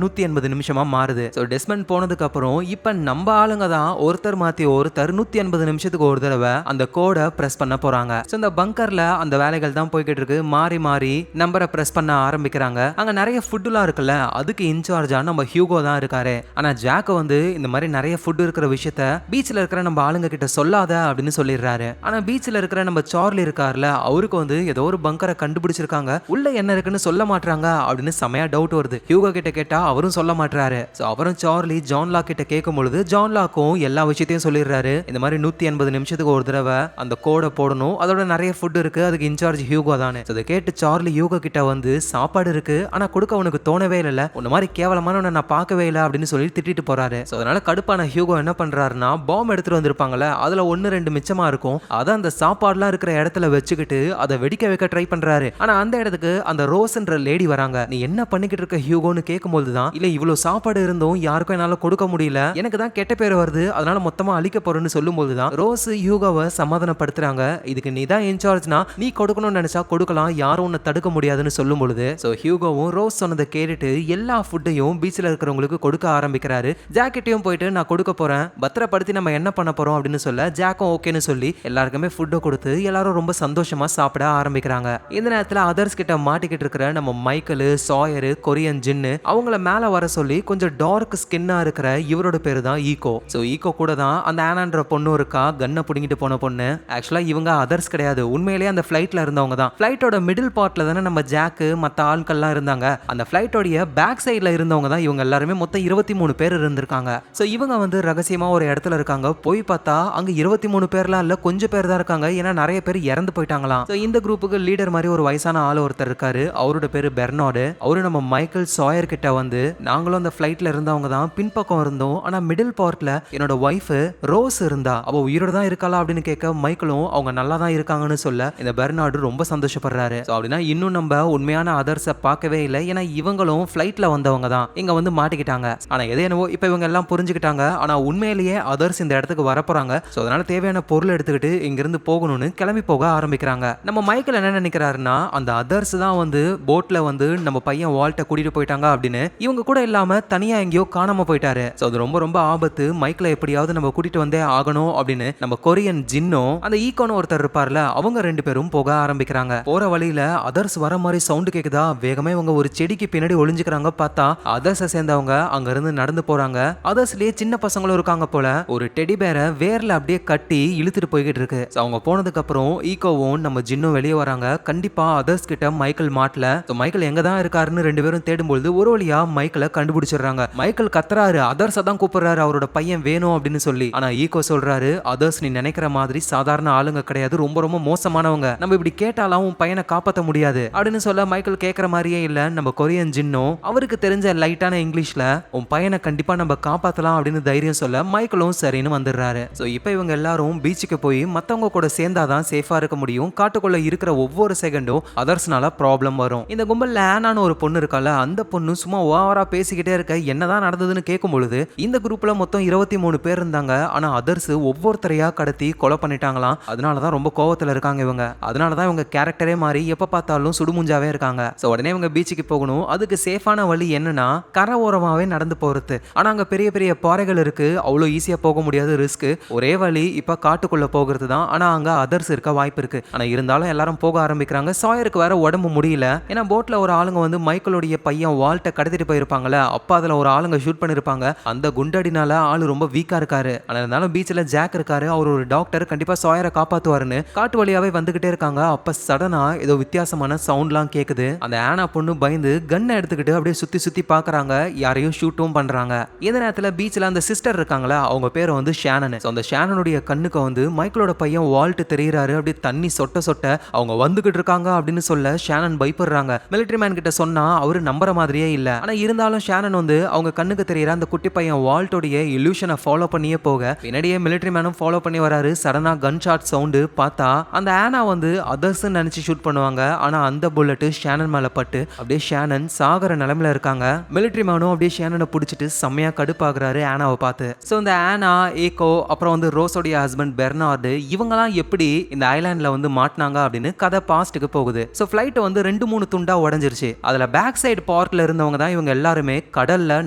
180 நிமிஷமா மாறுது. சோ டெஸ்மண்ட் போனதுக்கு அப்புறம் இப்ப நம்ம ஆளுங்க தான் ஒருத்தர் மாத்தி ஒருத்தர் 180 நிமிஷத்துக்கு ஒரு தடவை அந்த கோட பிரஸ் பண்ண போறாங்க. சோ இந்த பங்கர்ல அந்த வேலைகள் தான் போய்கிட்டு இருக்கு. மாறி மாறி நம்பரை பிரஸ் பண்ண ஆரம்பிக்கிறாங்க. அங்க நிறைய ஃபுட்லாம் இருக்குல்ல, அதுக்கு இன்சார்ஜா நம்ம ஹியூகோ தான் இருக்காரு. ஆனா ஜாக் வந்து இந்த மாதிரி நிறைய ஃபுட் இருக்கிற விஷயத்த பீச்ல இருக்கிற நம்ம ஆளுங்க கிட்ட சொல்லாத அப்படின்னு சொல்லிடுறாரு. ஆனா பீச்ல இருக்கிற நம்ம சார்லி இருக்கார்ல, அவருக்கு வந்து ஏதோ ஒரு பங்கரை கண்டுபிடிச்சிருக்காங்க, உள்ள என்ன இருக்குன்னு சொல்ல மாட்டாங்க அப்படின்னு செமையா டவுட் வருது. ஹியூகோ கிட்ட கேட்டா அவரும் சொல்ல மாட்டாரு. சோ அவரும் சார்லி ஜான் லாக் கிட்ட கேட்கும் பொழுது ஜான் லாக்கும் எல்லா விஷயத்தையும் சொல்லிடுறாரு. இந்த மாதிரி 180 நிமிஷத்துக்கு ஒரு தடவை அந்த கோடை போடணும், அதோட நிறைய ஃபுட் இருக்கு, அதுக்கு இன்சார்ஜ் ஹியூகோ தானே. அதை கேட்டு சார்லி ஹியூகோ கிட்ட வந்து சாப்பாடு இருக்கு ஆனா கொடுக்க உனக்கு தோணவே இல்ல, உன்ன மாதிரி கேவலமான நான் பார்க்கவே இல்லை அப்படின்னு சொல்லி திட்டிட்டு போறாரு. சோ அதனால கடுப்பான ஹியூகோ என்ன பண்றாருன்னா பாம் எடுத்துட்டு வந்திருப்பாங்கல்ல, அதுல 1-2 மிச்சமா இருக்கும், அதை அந்த சாப்பாடுலாம் இருக்கிற இடத்துல வச்சுக்கிட்டு அதை வெடிக்க வைக்க ட்ரை பண்றாரு. ஆனா அந்த இடத்துக்கு அந்த ரோஸ்ன்ற லேடி வராங்க. நீ என்ன பண்ணிக்கிட்டு இருக்க ஹியூகோன்னு கேட்கும்போது தான், இல்ல இவ்வளவு சாப்பாடு இருந்தும் யாருக்கும் என்னால கொடுக்க முடியல, எனக்கு தான் கெட்ட பேர் வருது, அதனால மொத்தமா அழிக்க போறேன்னு சொல்லும்போது தான் ரோஸ் ஹியூகோவை சமாதானப்படுத்துறாங்க. இதுக்கு நீ தான் இன்சார்ஜ்னா நீ கொடுக்கணும்னு நினைச்சா கொடுக்கலாம், யாரும் உன்னை தடுக்க முடியாதுன்னு சொல்லும் பொழுது சோ ஹியூகோவும் ரோஸ் சொன்னதை கேட்டுட்டு எல்லா ஃபுட்டையும் பீச்ல இருக்கிறவங்களுக்கு கொடுக்க ஆரம்பிக்கிறாரு. ஜாக்கெட்டையும் போயிட்டு நான் கொடுக்க போறேன், பத்திரப்படுத்தி நம்ம என்ன பண்ண போறோம் அப்படின்னு சொல்ல ஜாக்கும் ஓகேன்னு சொல்லி எல்லாருக்குமே ஃபுட்டை கொடுத்து எல்லாரும் ரொம்ப சந்தோஷமா சாப்பிட ஆரம்பிக்கிறாங்க. இந்த நேரத்துல அதர்ஸ் கிட்ட மாட்டிக்கிட்டு இருக்கிற நம்ம மைக்கேல், சாயர், கொரியன் ஜின்னு அவங்கள மேல வர சொல்லி கொஞ்சம் டார்க் ஸ்கின்னா இருக்கிற இவரோட பேரு தான் ஈகோ. சோ ஈகோ கூட தான் அந்த ஆனான்ற பொண்ணு இருக்கா, கன்னை புடிங்கிட்டு போன பொண்ணு. ஆக்சுவலா இவங்க அதர்ஸ் கிடையாது, உண்மையிலேயே அந்த ஃபிளைட்ல இருந்தவங்க தான். ஃபிளைட்டோட மிடில் பார்ட்ல தானே நம்ம ஜாக்கு மத்த ஆட்கள்லாம் இருந்தாங்க, அந்த ஃபிளைட்டோடைய பேக் சைட்ல இருந்தவங்க தான் இவங்க எல்லாருமே. மொத்தம் 23 பேர் இருந்திருக்காங்க. சோ இவங்க வந்து ரகசியமா ஒரு இடத்துல இருக்காங்க. போய் பார்த்தா அங்க 23 பேர்லாம் இல்ல, கொஞ்சம் பேர் தான் இருக்காங்க, ஏன்னா நிறைய பேர் இறந்து போயிட்டாங்களாம். சோ இந்த குரூப்புக்கு லீடர் மாதிரி ஒரு வயசான ஆள் ஒருத்தர் இருக்காரு, அவரோட பேரு பெர்னார்டு. அவரு நம்ம மைக்கேல் சாயர் கிட்ட வந்து நாங்களும் அந்த ஃபிளைட்ல இருந்தவங்க தான், பின்பக்கம் இருந்தோம், ஆனா மிடில் பார்ட்ல என்னோட ஒய்ஃப் ரோஸ் இருந்தா, அவ உயிரோட தான் இருக்காளா அப்படின்னு கேட்க மைக்கேலும் அவங்க நல்லா தான் இருக்காங்கன்னு சொல்ல இந்த பெர்னார்டு ரொம்ப சந்தோஷப்படுறாரு. சோ அப்படின்னா இன்னும் நம்ம உண்மையான அதர்ஸை பார்க்கவே இல்லை, ஏன்னா இவங்களும் ஃபிளைட்ல வந்தவங்க தான், இங்க வந்து மாட்டிக்கிட்டாங்க. ஆனா எதே என்னவோ இப்ப இவங்க எல்லாம் புரிஞ்சுக்கிட்டாங்க, ஆனா உண்மையிலேயே அதர்ஸ் இந்த இடத்துக்கு வரப்போறாங்க. சோ அதனால தேவையான பொருள் எடுத்துக்கிட்டு இங்க இருந்து போகணும்னு கிளம்பி போக ஆரம்பிக்கிறாங்க. நம்ம மைக்கேல் என்ன நினைக்கிறாருன்னா அந்த அதர்ஸ் தான் வந்து போட்ல வந்து நம்ம பையன் வால்ட்ட கூட்டிட்டு போயிட்டாங்க அப்படின்னு, இவங்க கூட இல்லாம தனியா எங்கேயோ காணாம போயிட்டாரு. சோ அது ரொம்ப ரொம்ப ஆபத்து, மைக்கேல எப்படியாவது நம்ம கூட்டிட்டு வந்தே ஆகணும் அப்படின்னு நம்ம கொரியன் ஜின்னும் அந்த ஈகோன்னு ஒருத்தர் இருப்பார்ல, அவங்க 2 பேரும் போக ஆரம்பிக்கிறாங்க. போற வழியில அதர்ஸ் வர மாதிரி சவுண்ட் கேக்குதா, வேகமே இவங்க ஒரு செடிக்கு பின்னாடி ஒளிஞ்சுக்கிறாங்க. பார்த்தா அதர்ஸை சேர்ந்தவங்க அங்க இருந்து நடந்து போறாங்க. அதர்ஸ்லயே சின்ன பசங்களும் இருக்காங்க போல. ஒரு டெடி பேரை வேர்ல அப்படியே கட்டி இழுத்துட்டு போய்கிட்டு இருக்கு. அவங்க போனதுக்கு அப்புறம் ஈகோவும் நம்ம ஜின்னும் வெளியே வராங்க. கண்டிப்பா அதர்ஸ் கிட்ட மைக்கேல் மாட்டல. மைக்கேல் எங்க தான் இருக்காருன்னு 2 பேரும் தேடும்போது ஒரு வழியா மைக்கேலை கண்டுபிடிச்சிடுறாங்க. மைக்கேல் கத்துறாரு, அதர்ஸ் தான் கூப்பிடுறாரு, அவரோட பையன் வேணும் அப்படின்னு சொல்லி. ஆனா ஈகோ சொல்றாரு, அதர்ஸ் நீ நினைக்கிற மாதிரி சாதாரண ஆளுங்க கிடையாது, ரொம்ப ரொம்ப மோசமானவங்க, நம்ம இப்படி கேட்டாலும் உன் பையனை காப்பாற்ற முடியாது அப்படின்னு சொல்ல மைக்கேல் கேட்கற மாதிரியே இல்ல. நம்ம கொரியன் ஜின்னும் அவருக்கு தெரிஞ்ச லைட்டான இங்கிலீஷ்ல உன் பையனை கண்டிப்பா நம்ம காப்பாத்தலாம் அப்படின்னு தைரியம் சொல்ல மைக்கேலும் சரின்னு வந்துடுறாரு. சோ இப்போ இவங்க எல்லாரும் பீச்சுக்கு போய் மத்தவங்க கூட சேர்ந்தாதான் சேஃபா இருக்க முடியும். காட்டுக்குள்ள இருக்கிற ஒவ்வொரு செகண்டும் அதர்ஸ்னால ப்ராப்ளம் வரும். இந்த கும்பல்ல ஆனான்னு ஒரு பொண்ணு இருக்கால, அந்த பொண்ணு சும்மா ஓவரா பேசிக்கிட்டே இருக்க. என்னதான் நடந்ததுன்னு கேட்கும் பொழுது இந்த குரூப்ல மொத்தம் 23 பேர் இருந்தாங்க, ஆனா அதர்ஸ் ஒவ்வொருத்தரையா கடத்தி கொலை பண்ணிட்டாங்களாம். அதனாலதான் ரொம்ப கோவத்துல இருக்காங்க இவங்க. அதனாலதான் இவங்க கேரக்டரே மாறி எப்ப பார்த்தாலும் சுடுமுஞ்சாவே இருக்காங்க. சோ உடனே இவங்க பீச்சுக்கு போகணும். அதுக்கு சேஃபான வழி என்னன்னா கரை ஓரமாவே நடந்து போறது. ஆனா அங்க பெரிய பெரிய பாறைகள் இருக்கு, அவ்வளவு ஈஸியா போக முடியாது, ரிஸ்க். ஒரே வழி இப்ப காட்டுக்குள்ள போகிறது தான். ஆனா அங்க அதர்ஸ் இருக்க வாய்ப்பு இருக்கு. ஆனா இருந்தாலும் எல்லாரும் போக ஆரம்பிக்கிறாங்க. சாயருக்கு வேற உடம்பு முடியல, ஏன்னா போட்ல ஒரு ஆளுங்க வந்து மைக்கேலுடைய பையன் வால்ட்ட கடத்திட்டு போயிருப்பாங்கல்ல, அப்ப அதுல ஒரு ஆளுங்க ஷூட் பண்ணிருப்பாங்க. அந்த குண்டடினால ஆளு ரொம்ப வீக்கா இருக்காரு. ஆனா இருந்தாலும் பீச்ல ஜாக் இருக்காரு, அவர் ஒரு டாக்டர், கண்டிப்பா சாயரை காப்பாத்துவாருன்னு காட்டு வழியாவே வந்துகிட்டே இருக்காங்க. அப்ப சடனா ஏதோ வித்தியாசமான சவுண்ட்லாம் கேக்குது. அந்த ஆனா பொண்ணு பயந்து கன்னை எடுத்துக்கிட்டு அப்படியே சுத்தி சுத்தி பாக்குறாங்க, யாரையும் ஷூட்டும் பண்றாங்க. இந்த நேரத்துல பீச்ல அந்த சிஸ்டர் இருக்காங்களா, அவங்க பேரை வந்து ஷானன். அந்த ஷானனுடைய கண்ணுக்கு வந்து மைக்கேலோட பையன் வால்ட் தெரியுறாரு. அப்படியே தண்ணி சொட்ட சொட்ட அவங்க வந்துகிட்டு இருக்காங்க அப்படின்னு சொல்ல ஷானன் பயப்படுறாங்க. மிலிட்டரி மேன் கிட்ட சொன்னா அவரு நம்புற மாதிரியே இல்ல. ஆனா இருந்தாலும் ஷானன் வந்து அவங்க கண்ணுக்கு தெரியற அந்த குட்டி பையன் வால்ட்டோடைய இல்யூஷனை ஃபாலோ பண்ணியே போக பின்னாடியே மிலிட்டரி மேனும் ஃபாலோ பண்ணி வராரு. சடனா கன் ஷாட் சவுண்டு பார்த்தா அந்த ஆனா வந்து அதர்ஸ் நினைச்சு ஷூட் பண்ணுவாங்க. ஆனா அந்த புல்லட் ஷானன் மேல பட்டு அப்படியே ஷானன் சாகர நிலைமையில இருக்காங்க. மிலிட்டரி மேனும் அப்படியே ஷானனை பிடிச்சிட்டு செம்மையா கடுப்பாக்குறாரு ஆனாவை பார்த்து. சோ இந்த ஆனா, ஏகோ, அப்புறம் வந்து ரோஸோடைய ஹஸ்பண்ட் பெர்னார்டு, இவங்கலாம் எப்படி இந்த ஐலாண்ட்ல வந்து மாட்டினாங்க அப்படின்னு கதை பாஸ்ட்டுக்கு போகுது. சோ ஃபிளைட் வந்து 2-3 துண்டா உடைஞ்சிருச்சு. அதுல பேக் சைடு பார்க்ல இருந்தவங்க தான் இவங்க எல்லாருமே. கடல்ல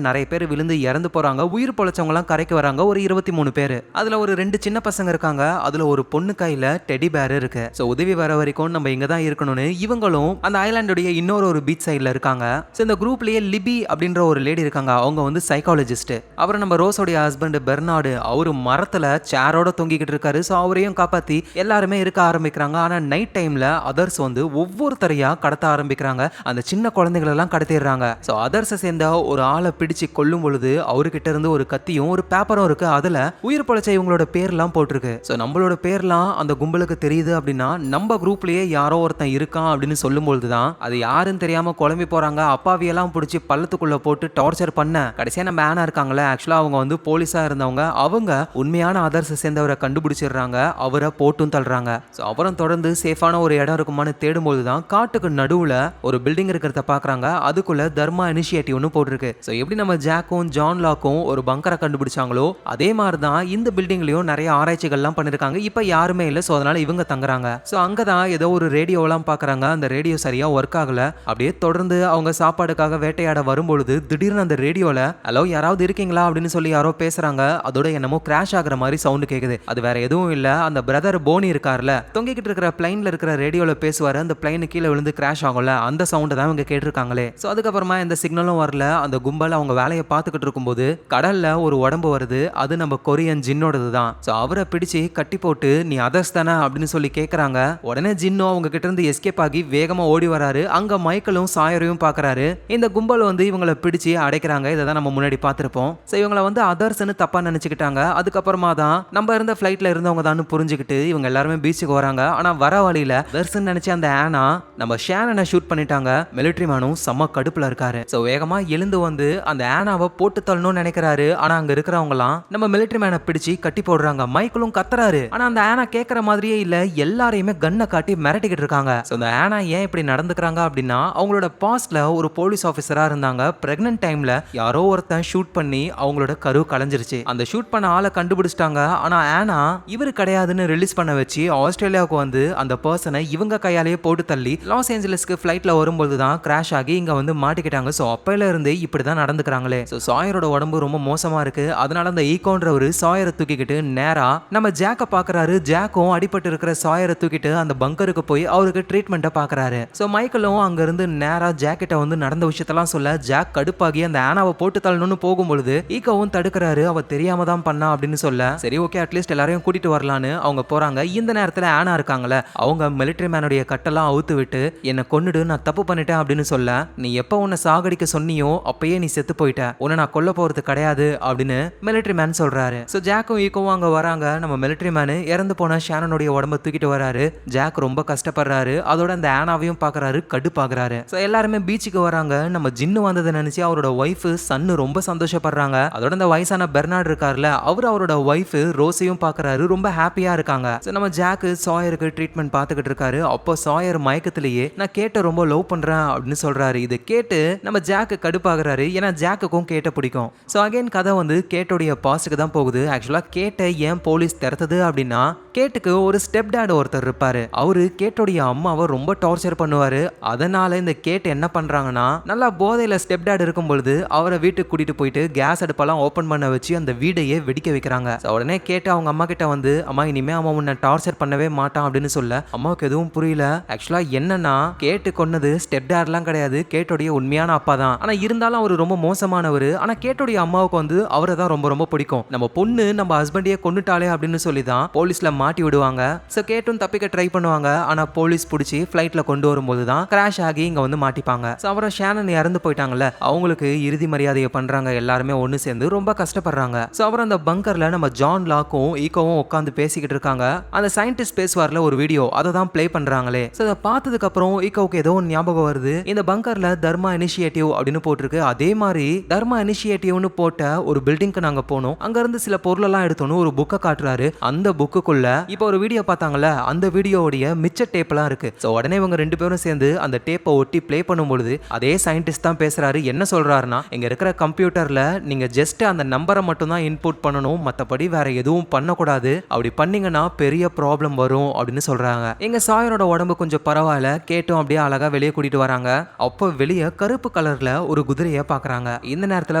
நிறைய பேர் விழுந்து இறந்து போறாங்க. உயிர் பொழைச்சவங்க எல்லாம் கரைக்கு வராங்க, ஒரு 23 பேர். அதுல ஒரு 2 சின்ன பசங்க இருக்காங்க. அதுல ஒரு பொண்ணு கையில டெடி பேர் இருக்கு. சோ உதவி வர வரைக்கும் நம்ம இங்க தான் இருக்கணும்னு இவங்களும் அந்த ஐலாண்டோட இன்னொரு பீச் சைடுல இருக்காங்க. சோ இந்த குரூப்லயே லிபி அப்படின்ற ஒரு லேடி இருக்காங்க. அவங்க வந்து சைக்காலஜிஸ்ட். அப்புறம் நம்ம ரோஸோட ஹஸ்பண்ட் பெர்னார்டு, அவரு மரத்துல சேரோட தொங்கிக்கிட்டு இருக்காரு. சோ அவரையும் காப்பாத்தி எல்லாருமே இருக்க ஆரம்பிக்கிறாங்க. ஆனா நைட் டைம்ல அதர்ஸ் வந்து ஒவ்வொருத்தரையா கடத்த ஆரம்பிக்கிறாங்க. அந்த சின்ன குழந்தைகள் எல்லாம் கடத்திடுறாங்க. சோ அதர்ஸை சேர்ந்த ஒரு ஆளை பிடிச்சு கொல்லும் பொழுது அவர்கிட்ட இருந்து ஒரு கத்தியும் ஒரு பேப்பரும் இருக்கு. அதுல உயிர் பொழைச்ச இவங்களோட பேர்லாம் போட்டிருக்கு. சோ நம்மளோட பேர்லாம் அந்த கும்பலுக்கு தெரியுது அப்படின்னா நம்ம குரூப்லயே யாரோ ஒருத்தன் இருக்கான் அப்படின்னு சொல்லும் பொழுதுதான் அது யாருன்னு தெரியாம குழம்பி போறாங்க. அப்பாவியெல்லாம் பிடிச்சி பள்ளத்துக்குள்ள போட்டு டார்ச்சர் பண்ண கடைசியா நம்ம ஆனா இருக்காங்களே, ஆக்சுவலா அவங்க வந்து போலீஸா இருந்தவங்க. அவங்க உண்மையான அதர்ஸை சேர்ந்தவரை கண்டுபிடிச்சிடுறாங்க. அவரை போட்டும் தள்ளுறாங்க. சோ அவரும் தொடர்ந்து சேஃபான ஒரு இடம் இருக்குமான்னு தேடும்போது தான் காட்டுக்கு நடுவுல ஒரு பில்டிங் இருக்கிறத பாக்குறாங்க. அதுக்குள்ள தர்மா இனிஷியேட்டிவ்னு போட்டிருக்கு. சோ எப்படி நம்ம ஜாக்கும் ஜான் லாக்கும் ஒரு பங்கரை கண்டுபிடிச்சாங்களோ அதே மாதிரி தான் இந்த பில்டிங்லயும் நிறைய ஆராய்ச்சிகள்லாம் பண்ணிருக்காங்க. இப்ப யாருமே இல்ல. சோ அதனால இவங்க தங்குறாங்க. சோ அங்கதான் ஏதோ ஒரு ரேடியோலாம் பாக்குறாங்க. அந்த ரேடியோ சரியா ஒர்க் ஆகல. அப்படியே தொடர்ந்து அவங்க சாப்பாடுக்காக வேட்டையாட வரும்பொழுது திடீர்னு அந்த ரேடியோல ஹலோ யாராவது இருக்கீங்களா அப்படின்னு சொல்லி யாரோ பேசுறாங்க. அதோட என்னமோ கிராஷ் ஆகுற மாதிரி சவுண்ட் கேக்குது. அது வேற எதுவும் இல்ல, அந்த பிரதர் போனி இருக்கார்ல, தொங்கிக்கிட்டு இருக்கிற பிளைன்ல இருக்கிற ரேடியோல பேசுவாரு. அந்த பிளைன் கீழே விழுந்து கிராஷ் ஆகும்ல, அந்த சவுண்ட் தான் இவங்க கேட்டிருக்காங்களே. சோ அதுக்கப்புறமா எந்த சிக்னலும் வரல. அந்த கும்பல் அவங்க வேலையை பார்த்துக்கிட்டு இருக்கும்போது கடல்ல ஒரு உடம்பு வருது. அது நம்ம கொரியன் ஜின்னோடது தான். சோ அவரை பிடிச்சு கட்டி போட்டு நீ அதர்ஸ் தானே அப்படின்னு சொல்லி கேட்கறாங்க. உடனே ஜின்னோ அவங்க கிட்ட இருந்து எஸ்கேப் ஆகி வேகமா ஓடி வராரு. அங்க மைக்கேலும் சாயரையும் பாக்குறாரு. இந்த கும்பல் வந்து இவங்களை பிடிச்சு அடைக்கிறாங்க. இதை தான் நம்ம முன்னாடி பார்த்திருப்போம். சோ இவங்களை வந்து அதர்ஸ்னு தப்பா நினைச்சுக்கிட்டாங்க. அதுக்கப்புறமா தான் நம்ம இருந்த ஃபிளைட்ல இருந்தவங்க தான் புரிஞ்சுக்கிட்டு இவங்க எல்லாருமே பீச்சுக்கு வராங்க. ஆனா வர வழியில அதர்ஸ்னு நினைச்ச அந்த ஆனா நம்ம ஷேனனை ஷூட் பண்ணிட்டாங்க. மிலிட்டரி மேனும் செம்ம கடுப்புல இருக்காரு. சோ வேகமா எழுந்து வந்து அந்த ஆனாவை போட்டு தள்ளணும்னு நினைக்கிறாரு. ஆனா அங்க இருக்கிறவங்கலாம் நம்ம மிலிட்டரி மேனை பிடிச்சு கட்டி போடுறாங்க. மைக்கேலும் கத்துறாரு. ஆனா அந்த ஆனா கேட்கற மாதிரியே இல்ல. எல்லாரையுமே கண்ணை காட்டி மிரட்டிக்கிட்டு இருக்காங்க. சோ அந்த ஆனா ஏன் இப்படி நடந்துக்கிறாங்க அப்படின்னா அவங்களோட பாஸ்ட்ல ஒரு போலீஸ் ஆபீசரா இருந்தாங்க. பிரெக்னன்ட் டைம்ல யாரோ ஒருத்தன் ஷூட் பண்ணி அவங்களோட கரு கலைஞ்சிருச்சு. அந்த ஷூட் பண்ண ஆளை கண்டுபிடிச்சிட்டாங்க. ஆனா ஆனா இவரு கிடையாதுன்னு ரிலீஸ் பண்ண வச்சு ஆஸ்திரேலியாவுக்கு வந்து அந்த பர்சனை இவங்க கையாலேயே போட்டு தள்ளி லாஸ் ஏஞ்சல்ஸ்க்கு ஃபிளைட்ல வரும்போது தான் கிராஷ் ஆகி இங்க வந்து மாட்டிக்கிட்டாங்க. சோ அப்பையில இருந்து இப்படிதான் நடந்துக்கிறாங்களே. சோ சாயரோட உடம்பு ரொம்ப மோசமா இருக்கு. அதனால அந்த ஈகோன்றவரு சாயரை தூக்கிக்கிட்டு நேரா நம்ம ஜாக்க பாக்குறாரு. ஜாக்கும் அடிபட்டு இருக்கிற சாயரை தூக்கிட்டு அந்த பங்கருக்கு போய் அவருக்கு ட்ரீட்மெண்ட்டை பாக்குறாரு. சோ மைக்கேலும் அங்க இருந்து நேரா ஜாக்கிட்ட வந்து நடந்த விஷயத்தெல்லாம் சொல்ல ஜாக் கடுப்பாகி அந்த ஆனாவை போட்டு தள்ளணும்னு போகும்பொழுது ஈகோவும் தடுக்கிறாரு. அவ தெரியாம தான் பண்ணா அப்படின்னு சொல்ல சரி ஓகே அட்லீஸ்ட் எல்லாரையும் கூட்டிட்டு வரலான்னு அவங்க போறாங்க. இந்த நேரத்துல ஆனா இருக்காங்கல்ல, அவங்க மிலிட்டரி மேனுடைய கட்டெல்லாம் அவுத்து விட்டு என்ன கொன்னுடு, நான் தப்பு பண்ணிட்டேன் அப்படின்னு சொல்ல நீ எப்ப உன்னை சாகடிக்க சொன்னியோ அப்பயே நீ செத்து போயிட்ட, உன்னை நான் கொல்ல போறது கிடையாது அப்படின்னு மிலிட்டரி மேன் சொல்றாரு. சோ ஜாக்கும் ஈகோவும் அங்க வராங்க. நம்ம மிலிட்டரி மேனு இறந்து போன ஷானனுடைய உடம்ப தூக்கிட்டு வராரு. ஜாக் ரொம்ப கஷ்டப்படுறாரு. அதோட அந்த ஆனாவையும் பாக்குறாரு, கடுப்பாக்குறாரு. சோ எல்லாருமே பீச்சுக்கு வராங்க. நம்ம ஜின்னு வந்ததை நினைச்சு அவரோட ஒய்ஃப் சன்னு ரொம்ப சந்தோஷப்படுறாங்க. அதோட அந்த வயசான பெர்னார்ட் இருக்கார்ல, அவரோட ஒய்ஃப் ரோஸையும் பாக்குறாரு. ரொம்ப ஹாப்பியா இருக்காங்க. சோ நம்ம ஜாக் சாயருக்கு ட்ரீட்மெண்ட் பார்த்துக்கிட்டு இருக்காரு. அப்போ சாயர் மயக்கத்திலேயே நான் கேட்ட ரொம்ப லவ் பண்றேன் அப்படின்னு சொல்றாரு. இதை கேட்டு நம்ம ஜாக்கு கடுப்பாகிறாரு. ஏன்னா ஜாக்குக்கும் கேட்ட பிடிக்கும். சோ அகைன் கதை வந்து கேட்டோடைய பாஸ்டுக்கு தான் போகுது. ஆக்சுவலா கேட்ட ஏன் போலீஸ் திறத்தது அப்படின்னா கேட்டுக்கு ஒரு ஸ்டெப் டாட் ஒருத்தர் இருப்பாரு. அவரு கேட்டோடைய அம்மாவை ரொம்ப டார்ச்சர் பண்ணுவாரு. அதனால இந்த கேட் என்ன பண்றாங்கன்னா நல்லா போதையில ஸ்டெப் டாட் இருக்கும் பொழுது அவரை வீட்டுக்கு கூட்டிட்டு போயிட்டு கேஸ் அடுப்பெல்லாம் ஓபன் பண்ண வச்சு அந்த வீடையே வெடிக்க வைக்கிறாங்க. உடனே கேட்டு அவங்க அம்மா கிட்ட வந்து அம்மா இனிமே அவன் உன்னை டார்ச்சர் பண்ணவே மாட்டான் அப்படின்னு சொல்ல அம்மாவுக்கு எதுவும் புரியல. ஆக்சுவலா என்னன்னா கேட்டு கொன்னது ஸ்டெப் டாட்லாம் கிடையாது, கேட்டோடைய உண்மையான அப்பா தான். ஆனா இருந்தாலும் அவர் ரொம்ப மோசமானவர். ஆனா கேட்டோடைய அம்மாவுக்கு வந்து அவரை தான் ரொம்ப ரொம்ப பிடிக்கும். நம்ம பொண்ணு நம்ம ஹஸ்பண்டையே கொன்னுட்டாலே அப்படின்னு சொல்லி தான் போலீஸ்ல மாட்டி விடுவாங்க. சோ கேட்டும் தப்பிக்க ட்ரை பண்ணுவாங்க. ஆனா போலீஸ் பிடிச்சி ஃபிளைட்ல கொண்டு வரும்போது தான் கிராஷ் ஆகி இங்க வந்து மாட்டிப்பாங்க. சோ அப்புறம் ஷானன் இறந்து போயிட்டாங்கல்ல, அவங்களுக்கு இறுதி மரியாதையை பண்றாங்க. எல்லாருமே ஒன்னு சேர்ந்து ரொம்ப கஷ்டப்படுறாங்க. சோ அப்புறம் அந்த பங்கர்ல நம்ம ஜான் லாக்கும் ஈகோவும் உட்காந்து பேசிக்கிட்டு இருக்காங்க. அந்த சயின்டிஸ்ட் பேசுவார்ல ஒரு வீடியோ, அதை தான் பிளே பண்றாங்களே. சோ அதை பார்த்ததுக்கு அப்புறம் ஈகோவுக்கு ஏதோ ஒரு ஞாபகம் வருது. இந்த பங்கர்ல தர்மா இனிஷியேட்டிவ் அப்படின்னு போட்டிருக்கு. அதே மாதிரி தர்மா இனிஷியேட்டிவ்னு போட்ட ஒரு பில்டிங்க்கு நாங்க போனோம். அங்க இருந்து சில பொருள் எல்லாம் எடுத்தோன்னு ஒரு புக்கை காட்டுறாரு. அந்த புக்குக்குள்ள இப்போ ஒரு வீடியோ பார்த்தாங்கல்ல, அந்த வீடியோவுடைய மிச்ச டேப் எல்லாம் இருக்கு. சோ உடனே இவங்க ரெண்டு பேரும் சேர்ந்து அந்த டேப்பை ஒட்டி பிளே பண்ணும்பொழுது அதே சயின்டிஸ்ட் தான் பேசுறாரு. என்ன சொல்றாருன்னா இங்க இருக்கிற கம்ப்யூட்டர்ல நீங்க ஜஸ்ட் அந்த நம்பரை மட்டும் தான் இன்புட் பண்ணணும், மத்தபடி வேற எதுவும் பண்ணக்கூடாது. அப்படி பண்ணீங்கன்னா பெரிய ப்ராப்ளம் வரும் அப்படின்னு சொல்றாங்க. எங்க சாயரோட உடம்பு கொஞ்சம் பரவாயில்ல. கேட்டும் அப்படியே அழகா வெளியே கூட்டிட்டு வராங்க. அப்போ வெளியே கருப்பு கலர்ல ஒரு குதிரையை பாக்குறாங்க. இந்த நேரத்துல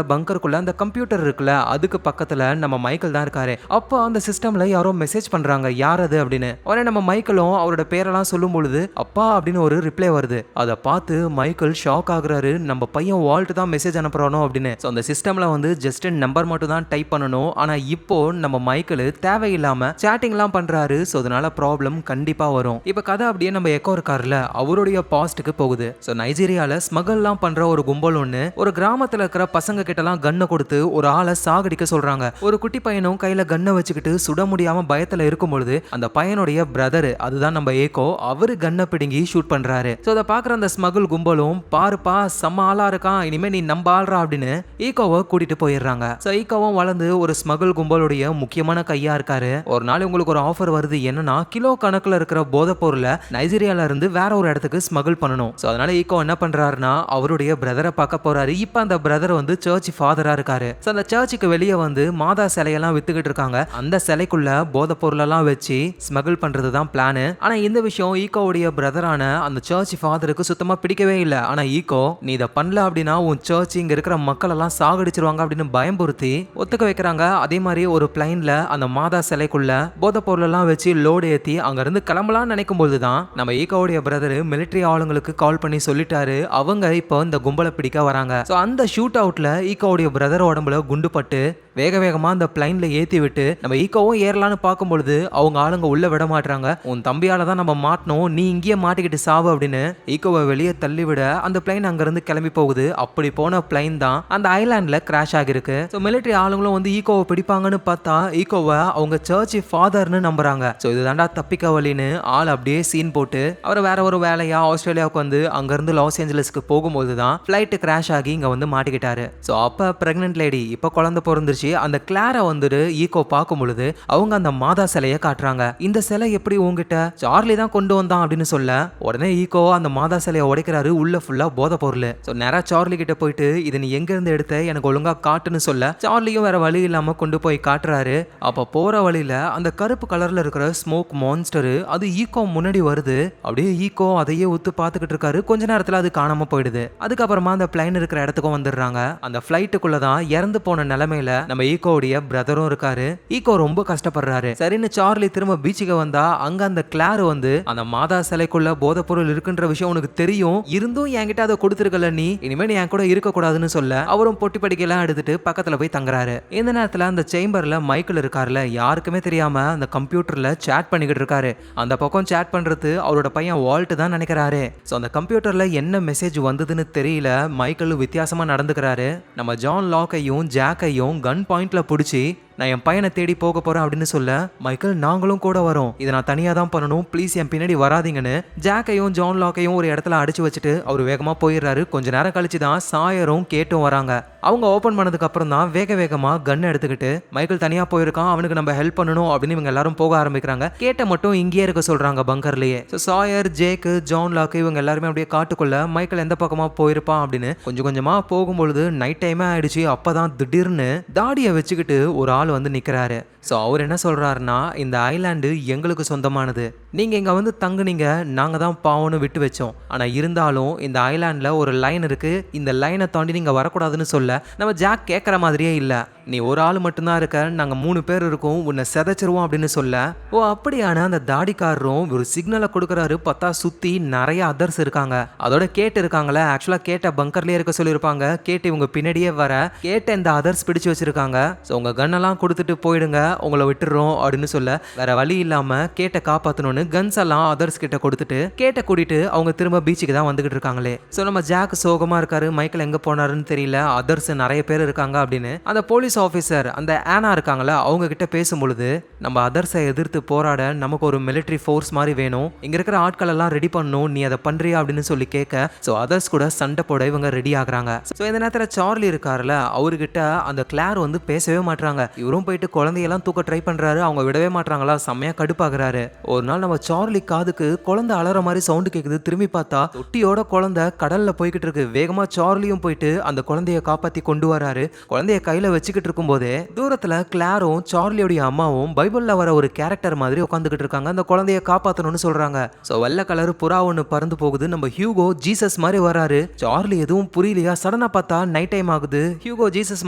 பங்கருக்குள்ள அந்த கம்ப்யூட்டர் இருக்குல்ல, அதுக்கு பக்கத்துல நம்ம மைக்கேல் தான் இருக்காரு. அப்போ அந்த சிஸ்டம்ல யாரோ மெசேஜ் பண்றாங்க, யார் அது அப்படின்னு. உடனே நம்ம மைக்கேலும் அவரோட பேரெல்லாம் சொல்லும் பொழுது அப்பா அப்படின்னு ஒரு ரிப்ளை வருது. அதை பார்த்து மைக்கேல் ஷாக் ஆகுறாரு. நம்ம பையன் வால்ட் தான் மெசேஜ் அனுப்புறானோ அப்படின்னு. அந்த சிஸ்டம்ல வந்து ஜஸ்ட் நம்பர் மட்டும் தான் டைப் பண்ணணும். ஆனா இப்போ நம்ம மைக்கேல் தேவையில்லாம சேட்டிங்லாம் பண்றாரு. ஸோ அதனால ப்ராப்ளம் கண்டிப்பா வரும். இப்போ கதை அப்படியே நம்ம எக்கோ இருக்காருல, அவருடைய பாஸ்ட்டுக்கு போகுது. ஸோ நைஜீரியால ஸ்மகல்லாம் பண்ற ஒரு கும்பல் ஒன்று ஒரு கிராமத்துல இருக்கிற பசங்க கிட்டலாம் கன்னை கொடுத்து ஒரு ஆளை சாகடிக்க சொல்றாங்க. ஒரு குட்டி பையனும் கையில கன்னை வச்சுக்கிட்டு சுட முடியாம பயத்துல இருக்கும் பொழுது அந்த பையனுடைய பிரதர், அதுதான் நம்ம ஏகோ, அவரு கன்னை பிடுங்கி ஷூட் பண்றாரு. ஸோ அதை பாக்குற அந்த ஸ்மகிள் கும்பலும் பாருப்பா செம்ம ஆளா இருக்கான், இனிமே நீ நம்ப ஆள்றா அப்படின்னு ஈகோவை கூட்டிட்டு போயிடுறாங்க. ஸோ ஈகோவும் வளர்ந்து ஒரு ஸ்மகிள் கும்பலுடைய முக்கியமான கையா இருக்காரு. ஒரு நாள் உங்களுக்கு ஒரு ஆஃபர் வருது, என்னன்னா கிலோ கணக்குல இருக்கிற போதை பொருளை நைஜீரியால இருந்து வேற ஒரு இடத்துக்கு ஸ்மகிள் பண்ணணும். ஸோ அதனால ஈகோ என்ன பண்றாருன்னா அவருடைய பிரதரை பார்க்க போறாரு. இப்போ அந்த பிரதர் வந்து சர்ச் ஃபாதரா இருக்காரு. ஸோ அந்த சர்ச்சுக்கு வெளியே வந்து மாதா சிலையெல்லாம் வித்துக்கிட்டு இருக்காங்க. அந்த சிலைக்குள்ள போதை பொருளெல்லாம் வச்சு ஸ்மகிள் பண்றது தான் பிளான். ஆனா இந்த விஷயம் ஈகோவுடைய பிரதரான அந்த சர்ச் ஃபாதருக்கு சுத்தமா பிடிக்கவே இல்லை. ஆனா ஈகோ, நீ இதை பண்ணல அப்படின்னா உன் சர்ச் இங்க இருக்கிற மக்கள் எல்லாம் சாகடிச்சிருவாங்க அப்படின்னு பயம்புறுத்தி ஒத்துக்க வைக்கிறாங்க. அதே மாதிரி ஒரு பிளைன்ல அந்த மாதா சிலைக்குள்ள போதை பொருள் எல்லாம் வச்சு லோடு ஏத்தி அங்க இருந்து கிளம்பலாம் நினைக்கும் போதுதான் நம்ம ஈகோவுடைய பிரதர் மிலிட்டரி ஆளுங்களுக்கு கால் பண்ணி சொல்லிட்டாரு, அவங்க இப்போ இந்த கும்பலை பிடிக்க வராங்க. ஸோ அந்த ஷூட் அவுட்ல ஈகோவுடைய பிரதர் உடம்புல குண்டு பட்டு வேக வேகமா அந்த பிளைன்ல ஏத்தி விட்டு நம்ம ஈகோவும் ஏறலான்னு பார்க்கும்பொழுது அவங்க ஆளுங்க உள்ள விட மாட்டாங்க. உன் தம்பியால தான் நம்ம மாட்டணும், நீ இங்கேயே மாட்டிக்கிட்டு சாவு அப்படின்னு ஈகோவை வெளியே தள்ளிவிட அந்த பிளைன் அங்க இருந்து கிளம்பி போகுது. அப்படி போன பிளைன் தான் அந்த ஐலாண்ட்ல கிராஷ் ஆகிருக்கு. ஸோ மிலிட்டரி ஆளுங்களும் வந்து ஈகோவை பிடிப்பாங்கன்னு பார்த்தா ஈகோவை அவங்க சர்ச் ஃபாதர்னு நம்புறாங்க. ஸோ இதுதாண்டா தப்பிக்க வழின்னு ஆள் அப்படியே சீன் போட்டு அவர் வேற ஒரு வேலையா ஆஸ்திரேலியாவுக்கு வந்து அங்க இருந்து லாஸ் ஏஞ்சலஸ்க்கு போகும்போது தான் ஃபிளைட் கிராஷ் ஆகி இங்க வந்து மாட்டிக்கிட்டாரு. ஸோ அப்ப பிரெக்னன்ட் லேடி இப்ப குழந்தை பிறந்துருச்சு. அந்த கிளாரை வந்துட்டு ஈகோ பார்க்கும் பொழுது அவங்க அந்த மாதா சிலையை காட்டுறாங்க. இந்த சிலை எப்படி உங்ககிட்ட சார்லி தான் கொண்டு வந்தான் அப்படின்னு சொல்ல உடனே ஈகோ அந்த மாதா சிலையை உடைக்கிறாரு. உள்ள ஃபுல்லா போதை பொருள். ஸோ நேரா சார்லி கிட்ட போயிட்டு இதை நீ எங்க இருந்து எடுத்த, எனக்கு ஒழுங்கா காட்டுன்னு சொல்ல சார்லியும் வேற வழி இல்லாம கொண்டு போய் காட்டுறாரு. அப்ப போற வழியில அந்த கருப்பு கலர்ல இருக்கிற ஸ்மோக் மான்ஸ்டர் அது ஈகோ முன்னாடி வருது. அப்படியே ஈகோ அதையே உத்து பார்த்துக்கிட்டு இருக்காரு. கொஞ்ச நேரத்துல அது காணாம போயிடுது. அதுக்கப்புறமா அந்த பிளைன் இருக்கிற இடத்துக்கும் வந்துடுறாங்க. அந்த பிளைட்டுக்குள்ளதான் இறந்து போன நிலைமையில நம்ம ஈகோவுடைய பிரதரும் இருக்காரு. ஈகோ ரொம்ப கஷ்டப்படுறாரு. சரின்னு சார்லி திரும்ப பீச்சுக்கு வந்தா அங்க அந்த கிளார் வந்து அந்த மாதா சிலைக்குள்ள போதை பொருள் இருக்குன்ற விஷயம் உனக்கு தெரியும், இருந்தும் என்கிட்ட அதை கொடுத்துருக்கல, நீ இனிமே நீ என் கூட இருக்க கூடாதுன்னு சொல்ல அவரும் பொட்டி படிக்கலாம் எடுத்துட்டு பக்கத்துல போய் தங்குறாரு. இந்த நேரத்துல அந்த சேம்பர்ல மைக்கேல் இருக்காருல, யாருக்குமே தெரியாம அந்த கம்ப்யூட்டர்ல சேட் பண்ணிக்கிட்டு இருக்காரு. அந்த பக்கம் சேட் பண்றது அவரோட பையன் வால்ட் தான் நினைக்கிறாரு. சோ அந்த கம்ப்யூட்டர்ல என்ன மெசேஜ் வந்ததுன்னு தெரியல. மைக்கேல் வித்தியாசமா நடந்துக்கிறாரு. நம்ம ஜான் லாக்கையும் ஜாக்கையும் கன் பாயிண்ட்ல பிடிச்சி நான் என் பையனை தேடி போக போறேன் அப்படின்னு சொல்ல மைக்கேல் நாங்களும் கூட வரோம், இதை நான் தனியா தான் பண்ணணும், ப்ளீஸ் என் பின்னாடி வராதீங்கன்னு ஜாக்கையும் ஜான் லாக்கையும் ஒரு இடத்துல அடிச்சு வச்சுட்டு அவர் வேகமா போயிடுறாரு. கொஞ்ச நேரம் கழிச்சு தான் சாயரும் கேட்டும் வராங்க. அவங்க ஓபன் பண்ணதுக்கு அப்புறம் தான் வேக வேகமா கன் எடுத்துக்கிட்டு மைக்கேல் தனியா போயிருக்கான், அவனுக்கு நம்ம ஹெல்ப் பண்ணணும் அப்படின்னு இவங்க எல்லாரும் போக ஆரம்பிக்கிறாங்க. கேட்ட மட்டும் இங்கேயே இருக்க சொல்றாங்க பங்கர்லயே. சாயர், ஜேக்கு, ஜான் லாக்கு இவங்க எல்லாருமே அப்படியே காட்டுக்குள்ள மைக்கேல் எந்த பக்கமா போயிருப்பான் அப்படின்னு கொஞ்சம் கொஞ்சமா போகும்பொழுது நைட் டைமே ஆயிடுச்சு. அப்பதான் திடீர்னு தாடியை வச்சுக்கிட்டு ஒரு ஆள் வந்து நிக்கிறாரு. ஸோ அவர் என்ன சொல்றாருன்னா, இந்த ஐலாண்டு எங்களுக்கு சொந்தமானது, நீங்க இங்க வந்து தங்குனீங்க, நாங்க தான் பாவம்னு விட்டு வச்சோம், ஆனா இருந்தாலும் இந்த ஐலாண்ட்ல ஒரு லைன் இருக்கு, இந்த லைனை தாண்டி நீங்க வரக்கூடாதுன்னு சொல்ல நம்ம ஜாக் கேட்கற மாதிரியே இல்ல. நீ ஒரு ஆள் மட்டும்தான் இருக்க, நாங்க 3 பேர் இருக்கோம், உன்னை செதைச்சிருவோம் அப்படின்னு சொல்ல ஓ அப்படியான அந்த தாடிக்காரரும் ஒரு சிக்னலை கொடுக்கறாரு. பார்த்தா சுத்தி நிறைய அதர்ஸ் இருக்காங்க. அதோட கேட்டு இருக்காங்களே, ஆக்சுவலா கேட்ட பங்கர்லயே இருக்க சொல்லியிருப்பாங்க. கேட்டு இவங்க பின்னாடியே வர கேட்ட இந்த அதர்ஸ் பிடிச்சு வச்சிருக்காங்க. ஸோ உங்க கன்னெல்லாம் கொடுத்துட்டு போயிடுங்க, உங்களை விட்டுறோம் அப்படின்னு சொல்ல வேற வழி இல்லாம கேட்ட காப்பாத்தணும்னு கன்ஸ் எல்லாம் அதர்ஸ் கிட்ட கொடுத்துட்டு கேட்ட கூட்டிட்டு அவங்க திரும்ப பீச்சுக்கு தான் வந்துகிட்டு இருக்காங்களே. ஸோ நம்ம ஜாக் சோகமா இருக்காரு, மைக்கேல் எங்க போனாருன்னு தெரியல, அதர்ஸ் நிறைய பேர் இருக்காங்க அப்படின்னு அந்த போலீஸ் ஆஃபீஸர் அந்த ஆனா இருக்காங்களா அவங்க கிட்ட பேசும்பொழுது நம்ம அதர்ஸை எதிர்த்து போராட நமக்கு ஒரு மிலிட்டரி ஃபோர்ஸ் மாதிரி வேணும், இங்க இருக்கிற ஆட்கள் எல்லாம் ரெடி பண்ணணும், நீ அதை பண்றியா அப்படின்னு சொல்லி கேட்க ஸோ அதர்ஸ் கூட சண்டை போட இவங்க ரெடி ஆகுறாங்க. ஸோ இந்த நேரத்தில் சார்லி இருக்காருல, அவர்கிட்ட அந்த கிளார் வந்து பேசவே மாட்டாங்க. இவரும் போயிட்டு குழந்தையெல்லாம் எல்லாம் தூக்க ட்ரை பண்றாரு, அவங்க விடவே மாட்டாங்களா, செம்மையா கடுப்பாகிறாரு. ஒரு நாள் நம்ம சார்லி காதுக்கு குழந்தை அலற மாதிரி சவுண்ட் கேக்குது. திரும்பி பார்த்தா தொட்டியோட குழந்தை கடல்ல போய்கிட்டு இருக்கு. வேகமா சார்லியும் போயிட்டு அந்த குழந்தைய காப்பாத்தி கொண்டு வராரு. குழந்தைய கையில வச்சுக்கிட்டு இருக்கும் போதே தூரத்துல கிளாரும் சார்லியோட அம்மாவும் பைபிள்ல வர ஒரு கேரக்டர் மாதிரி உட்காந்துக்கிட்டு இருக்காங்க. அந்த குழந்தைய காப்பாத்தணும்னு சொல்றாங்க. சோ வெள்ளை கலர் புறா ஒண்ணு பறந்து போகுது. நம்ம ஹியூகோ ஜீசஸ் மாதிரி வராரு. சார்லி எதுவும் புரியலையா, சடனா பார்த்தா நைட் டைம் ஆகுது. ஹியூகோ ஜீசஸ்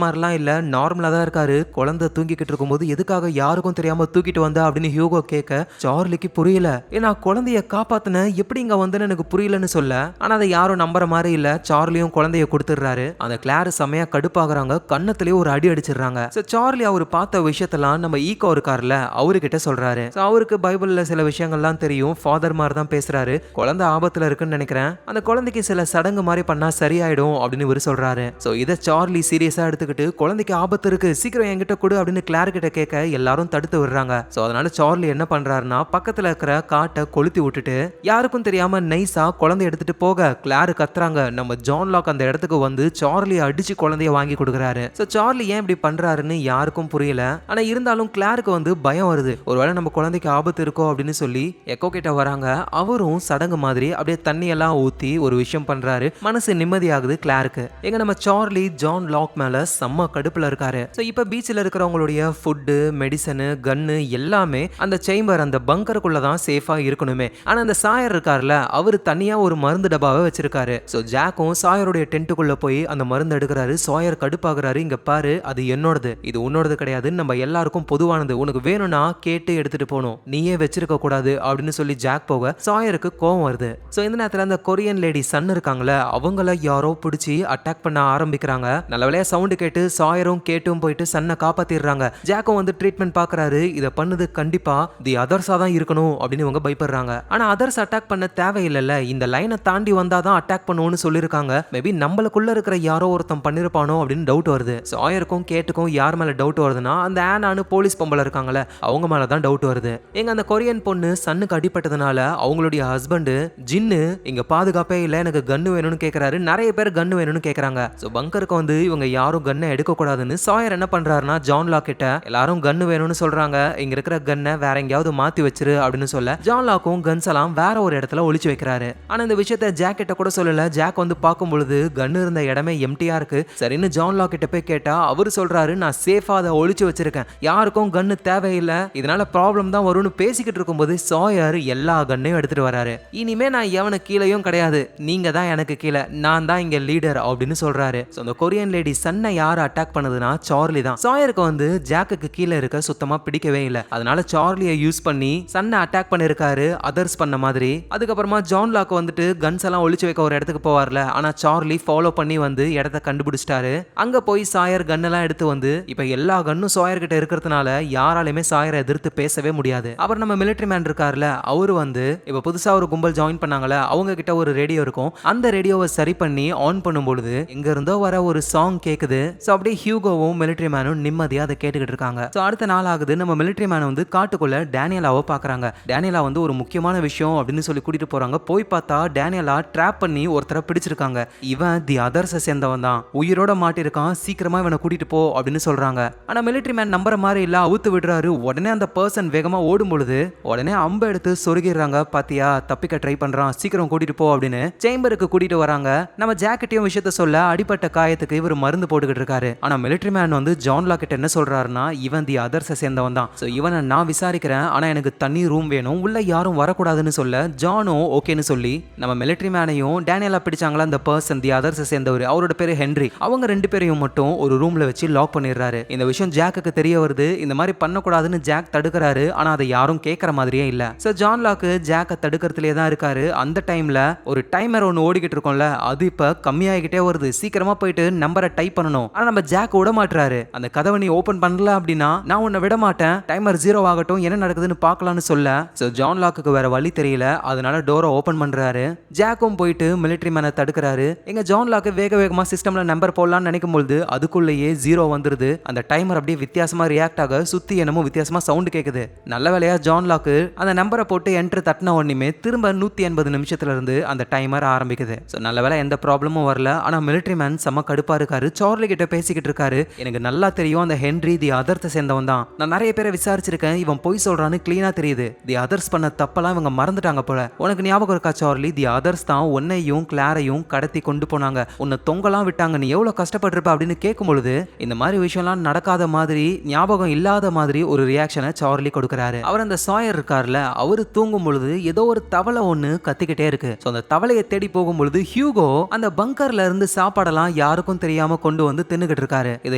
மாதிரிலாம் இல்ல, நார்மலா தான் இருக்காரு. குழந்தை தூங்கிக்கிட்டு இருக்கும்போது எதுக்காக யாருக்கும் தெரியாம தூக்கிட்டு வந்தா அப்படின்னு ஹியூகோ கேட்க சார்லிக்கு புரியல. ஏன்னா குழந்தைய காப்பாத்தின எப்படி இங்க வந்தேன்னு எனக்கு புரியலன்னு சொல்ல, ஆனா அதை யாரும் நம்புற மாதிரி இல்ல. சார்லியும் குழந்தைய கொடுத்துடுறாரு. அந்த கிளார் செமையா கடுப்பாகிறாங்க. கண்ணத்திலேயே ஒரு அடி அடிச்சிடுறாங்க. சார்லி அவர் பார்த்த விஷயத்தெல்லாம் நம்ம ஈகோ இருக்கார்ல அவர்கிட்ட சொல்றாரு. அவருக்கு பைபிள்ல சில விஷயங்கள்லாம் தெரியும். ஃபாதர் மாதிரி தான் பேசுறாரு. குழந்தை ஆபத்துல இருக்குன்னு நினைக்கிறேன், அந்த குழந்தைக்கு சில சடங்கு மாதிரி பண்ணா சரியாயிடும் அப்படின்னு இவர் சொல்றாரு. இதை சார்லி சீரியஸா எடுத்துக்கிட்டு குழந்தைக்கு ஆபத்து இருக்கு, சீக்கிரம் என்கிட்ட கொடு அப்படின்னு கிளார் கிட்ட கேட்க எல்லாரும் தடுத்து விடுறாங்க. அதனால சார்லி என்ன பண்றாருன்னா பக்கத்துல இருக்கிற காட்டை கொளுத்தி விட்டுட்டு யாருக்கும் தெரியாம நைஸா குழந்தை எடுத்துட்டு போக கிளார் கத்துறாங்க. நம்ம ஜான் லாக் அந்த இடத்துக்கு வந்து சார்லி அடிச்சு குழந்தைய வாங்கி கொடுக்குறாரு. சார்லி ஏன் இப்படி பண்றாருன்னு யாருக்கும் புரியல. ஆனா இருந்தாலும் கிளாருக்கு வந்து பயம் வருது. ஒருவேளை நம்ம குழந்தைக்கு ஆபத்து இருக்கோ அப்படின்னு சொல்லி எக்கோ கிட்ட வராங்க. அவரும் சடங்கு மாதிரி அப்படியே தண்ணி எல்லாம் ஊத்தி ஒரு விஷயம் பண்றாரு. மனசு நிம்மதியாகுது கிளாருக்கு. எங்க நம்ம சார்லி ஜான் லாக் மேல செம்ம கடுப்புல இருக்காரு. இப்ப பீச்ல இருக்கிறவங்களுடைய ஃபுட்டு, மெடிசனு, கன்னு எல்லாமே அந்த சேம்பர் அந்த பங்கருக்குள்ள தான் சேஃபா இருக்கணுமே. ஆனா அந்த சாயர் இருக்காருல அவர் தனியா ஒரு மருந்து டப்பாவை வச்சிருக்காரு. ஜாக்கும் சாயருடைய டென்ட்டுக்குள்ள போய் அந்த மருந்து எடுக்கிறாரு. சாயர் கடுப்பாகிறாரு. இங்க பாரு, அது என்னோடது, இது உன்னோடது கிடையாது, நம்ம எல்லாருக்கும் பொதுவானது, உனக்கு வேணும்னா கேட்டு எடுத்துட்டு போகணும், நீயே வச்சிருக்க கூடாது அப்படின்னு சொல்லி ஜாக் போக சாயருக்கு கோவம் வருது. இந்த நேரத்துல அந்த கொரியன் லேடி சன் இருக்காங்களே அவங்கள யாரோ பிடிச்சி அட்டாக் பண்ண ஆரம்பிக்கிறாங்க. நல்ல வேளையா சவுண்ட் கேட்டு சாயரும் கேட்டும் போயிட்டு சன்னை காப்பாத்திடுறாங்க. ஜாக்கும் வந்து ட்ரீட்மெண்ட் பாக்குறாரு. இதை பண்ணது கண்டிப்பா தி அதர்ஸா தான் இருக்கணும் அப்படின்னு இவங்க பயப்படுறாங்க. ஆனா அதர்ஸ் அட்டாக் பண்ண தேவையில்லைல்ல, இந்த லைனை தாண்டி வந்தாதான் அட்டாக் பண்ணுவோம்னு சொல்லியிருக்காங்க. மேபி நம்மளுக்குள்ள இருக்கிற யாரோ ஒருத்தன் பண்ணிருப்பானோ அப்படின்னு டவுட் வருது. சாயருக்கும் கேட்டுக்கும் யார் மேல டவுட் வருதுன்னா அந்த ஆனானு போலீஸ் பொம்பளை இருக்காங்களே அவங்க மேலதான் டவுட் வருது. எங்க அந்த கொரியன் பொண்ணு சன்னுக்கு அடிப்பட்டதுனால அவங்களுடைய ஹஸ்பண்ட் ஜின்னு இங்க பாதுகாப்பே இல்ல, எனக்கு கன்னு வேணும்னு கேக்குறாரு. நிறைய பேர் கன்னு வேணும்னு கேக்குறாங்க. பங்கருக்கு வந்து இவங்க யாரும் கன்னை எடுக்க கூடாதுன்னு சாயர் என்ன பண்றாருன்னா ஜான் லாக் கிட்ட எல்லாரும் கன்னு வேணும்னு சொல்றாங்க, இங்க இருக்கிற கன்னை வேற எங்கேயாவது மாத்தி வச்சிரு அப்படின்னு சொல்ல ஜான் லாக்கும் கன்ஸ் எல்லாம் வேற ஒரு இடத்துல ஒளிச்சு வைக்கிறாரு. ஆனா இந்த விஷயத்த ஜாக் கிட்ட கூட சொல்லல. ஜாக் வந்து பார்க்கும் பொழுது கன்னு இருந்த இடமே எம்டியா இருக்கு. சரின்னு ஜான் லாக் கிட்ட போய் கேட்டா அவரு சொல்றாரு, நான் சேஃபா அதை ஒளிச்சு வச்சிருக்கேன், யாருக்கும் கன்னு தேவையில்லை, இதனால ப்ராப்ளம் தான் வரும்னு பேசிக்கிட்டு இருக்கும்போது சாயர் எல்லா கன்னையும் எடுத்துட்டு வராரு. இனிமே நான் எவனு கீழையும் கிடையாது, நீங்க தான் எனக்கு கீழே, நான் தான் இங்க லீடர் அப்படின்னு சொல்றாரு. அந்த கொரியன் லேடி சன்னை யார் அட்டாக் பண்ணதுன்னா சார்லி தான். சாயருக்கு வந்து ஜாக்குக்கு கீழே இருக்க சுத்தமா பிடிக்கவே இல்லை. அதனால சார்லியை யூஸ் பண்ணி சன்னை அட்டாக் பண்ணிருக்காரு அதர்ஸ் பண்ண மாதிரி. அதுக்கப்புறமா ஜான் லாக் வந்துட்டு கன்ஸ் எல்லாம் ஒளிச்சு வைக்க ஒரு இடத்துக்கு போவார்ல, ஆனா சார்லி ஃபாலோ பண்ணி வந்து இடத்த கண்டுபிடிச்சிட்டாரு. அங்க போய் சாயர் கன்னெல்லாம் எடுத்து வந்து இப்ப எல்லா கன்னும் சாயர் கிட்ட இருக்கிறதுனால யாராலுமே சாயரை எதிர்த்து பேசவே முடியாது. அப்புறம் நம்ம மிலிட்டரி மேன் இருக்காருல அவரு வந்து இப்ப புதுசா ஒரு கும்பல் ஜாயின் பண்ணாங்கல்ல அவங்க கிட்ட ஒரு ரேடியோ இருக்கும். அந்த ரேடியோவை சரி பண்ணி ஆன் பண்ணும் பொழுது எங்க இருந்தோ வர ஒரு சாங் கேக்குது. அப்படியே ஹியூகோவும் மிலிட்டரி மேனும் நிம்மதியா அதை கேட்டுக்கிட்டு இருக்காங்க. அடுத்த நாள் ஆகுது. நம்ம மிலிட்டரி மேன் வந்து காட்டுக்குள்ள டேனியலாவை பாக்குறாங்க. டேனியலா வந்து ஒரு முக்கியமான விஷயம் அப்படின்னு சொல்லி கூட்டிட்டு போறாங்க. போய் பார்த்தா டேனியலா ட்ராப் பண்ணி ஒருத்தரை பிடிச்சிருக்காங்க. இவன் தி அதர்ஸை சேர்ந்தவன் தான், உயிரோட மாட்டிருக்கான், சீக்கிரமா இவனை கூட்டிட்டு போ அப்படின்னு சொல்றாங்க. ஆனா மிலிட்டரி மேன் நம்புற மாதிரி இல்ல, அவுத்து விடுறாரு. உடனே அந்த பர்சன் வேகமா ஓடும் பொழுது உடனே அம்பை எடுத்து சொருகிடுறாங்க. பாத்தியா தப்பிக்க ட்ரை பண்றான், சீக்கிரம் கூட்டிட்டு போ அப்படின்னு சேம்பருக்கு கூட்டிட்டு வராங்க. நம்ம ஜாக்கெட்டையும் விஷயத்த சொல்ல அடிப்பட்ட காயத்துக்கு இவர் மருந்து போட்டுக்கிட்டு இருக்காரு. ஆனா மிலிட்டரி மேன் வந்து ஜான் லாக் கிட்ட என்ன சொல்றாருன்னா இவன் தி அதர்ஸை சேர்ந்தவன் தான், இவனை நான் விசாரிக்கிறேன், ஆனா எனக்கு தனி ரூம் வேணும், உள்ள யாரும் வரக்கூடாதுன்னு சொல்ல ஜானும் ஓகேன்னு சொல்லி நம்ம மிலிட்டரி மேனையும் டேனியலா பிடிச்சாங்களா அந்த பர்சன் தி அதர்ஸை சேர்ந்தவர், அவரோட பேரு ஹென்றி, அவங்க ரெண்டு பேரையும் மட்டும் ஒரு ரூம்ல வச்சு லாக் பண்ணிடுறாரு. இந்த விஷயம் ஜாக்குக்கு தெரிய வருது. இந்த மாதிரி பண்ணக்கூடாதுன்னு ஜாக் தடுக்கிறாரு. ஆனா அதை யாரும் கேட்கற மாதிரியே இல்ல. ஜான் லாக் ஜாக்கை தடுக்கிறதுலே தான் இருக்காரு. அந்த டைம்ல ஒரு டைமர் ஒன்று ஓடிக்கிட்டு இருக்கோம்ல அது இப்ப கம்மியாகிட்டே வருது. சீக்கிரமா போயிட்டு நம்பரை டைப் பண்ணணும். ஆனா நம்ம ஜாக் விட மாட்டாரு. அந்த கதவை நீ ஓபன் பண்ணல அப்படின்னா நான் உன்னை விட மாட்டேன், டைமர் 0 ஆகட்டும், என்ன நடக்குதுன்னு பார்க்கலாம்னு சொல்ல ஜான் லாக்கு வேற வழி தெரியல. அதனால டோரை ஓபன் பண்றாரு. ஜாக்கும் போயிட்டு மிலிட்டரி மேனை தடுக்கிறாரு. எங்க ஜான் லாக் வேக வேகமா சிஸ்டம்ல நம்பர் போடலாம்னு நினைக்கும் பொழுது அதுக்குள்ளேயே 0 வந்துருது. அந்த டைமர் அப்படியே வித்தியாசமா ரியாக்ட் ஆக சுத்தி என்னமோ வித்தியாசமா சவுண்ட் கேக்குது. நல்ல வேலையா ஜான் லாக் அந்த நம்பரை போட்டு என்டர் தட்டின உடனே திரும்ப 180 நிமிஷத்துல இருந்து அந்த டைமர் ஆரம்பிக்குது. நல்ல வேலை எந்த ப்ராப்ளமும் வரல. ஆனா மிலிட்டரி மேன் செம்ம கடுப்பா இருக்காரு. சார்லி கிட்ட பேசிக்கிட்டு இருக்காரு. எனக்கு நல்லா தெரியும் அந்த ஹென்றி தி அதர்ஸை சேர்ந்த சேர்ந்தவன் தான். நான் நிறைய பேரை விசாரிச்சிருக்கேன், இவன் பொய் சொல்றான்னு கிளீனா தெரியுது. தி அதர்ஸ் பண்ண தப்பெல்லாம் இவங்க மறந்துட்டாங்க போல. உனக்கு ஞாபகம் இருக்கா சார்லி, தி அதர்ஸ் தான் உன்னையும் கிளாரையும் கடத்தி கொண்டு போனாங்க, உன்னை தொங்கலாம் விட்டாங்க, நீ எவ்வளவு கஷ்டப்பட்டிருப்ப அப்படின்னு கேட்கும் பொழுது இந்த மாதிரி விஷயம்லாம் நடக்காத மாதிரி, ஞாபகம் இல்லாத மாதிரி ஒரு ரியாக்ஷனை சார்லி கொடுக்கறாரு. அவர் அந்த சாயர் இருக்கார்ல, அவரு தூங்கும் பொழுது ஏதோ ஒரு தவளை ஒண்ணு கத்திக்கிட்டே இருக்கு. அந்த தவளையை தேடி போகும் பொழுது ஹியூகோ அந்த பங்கர்ல இருந்து சாப்பாடெல்லாம் யாருக்கும் தெரியாம கொண்டு வந்து தின்னுகிட்டு இருக்காரு. இதை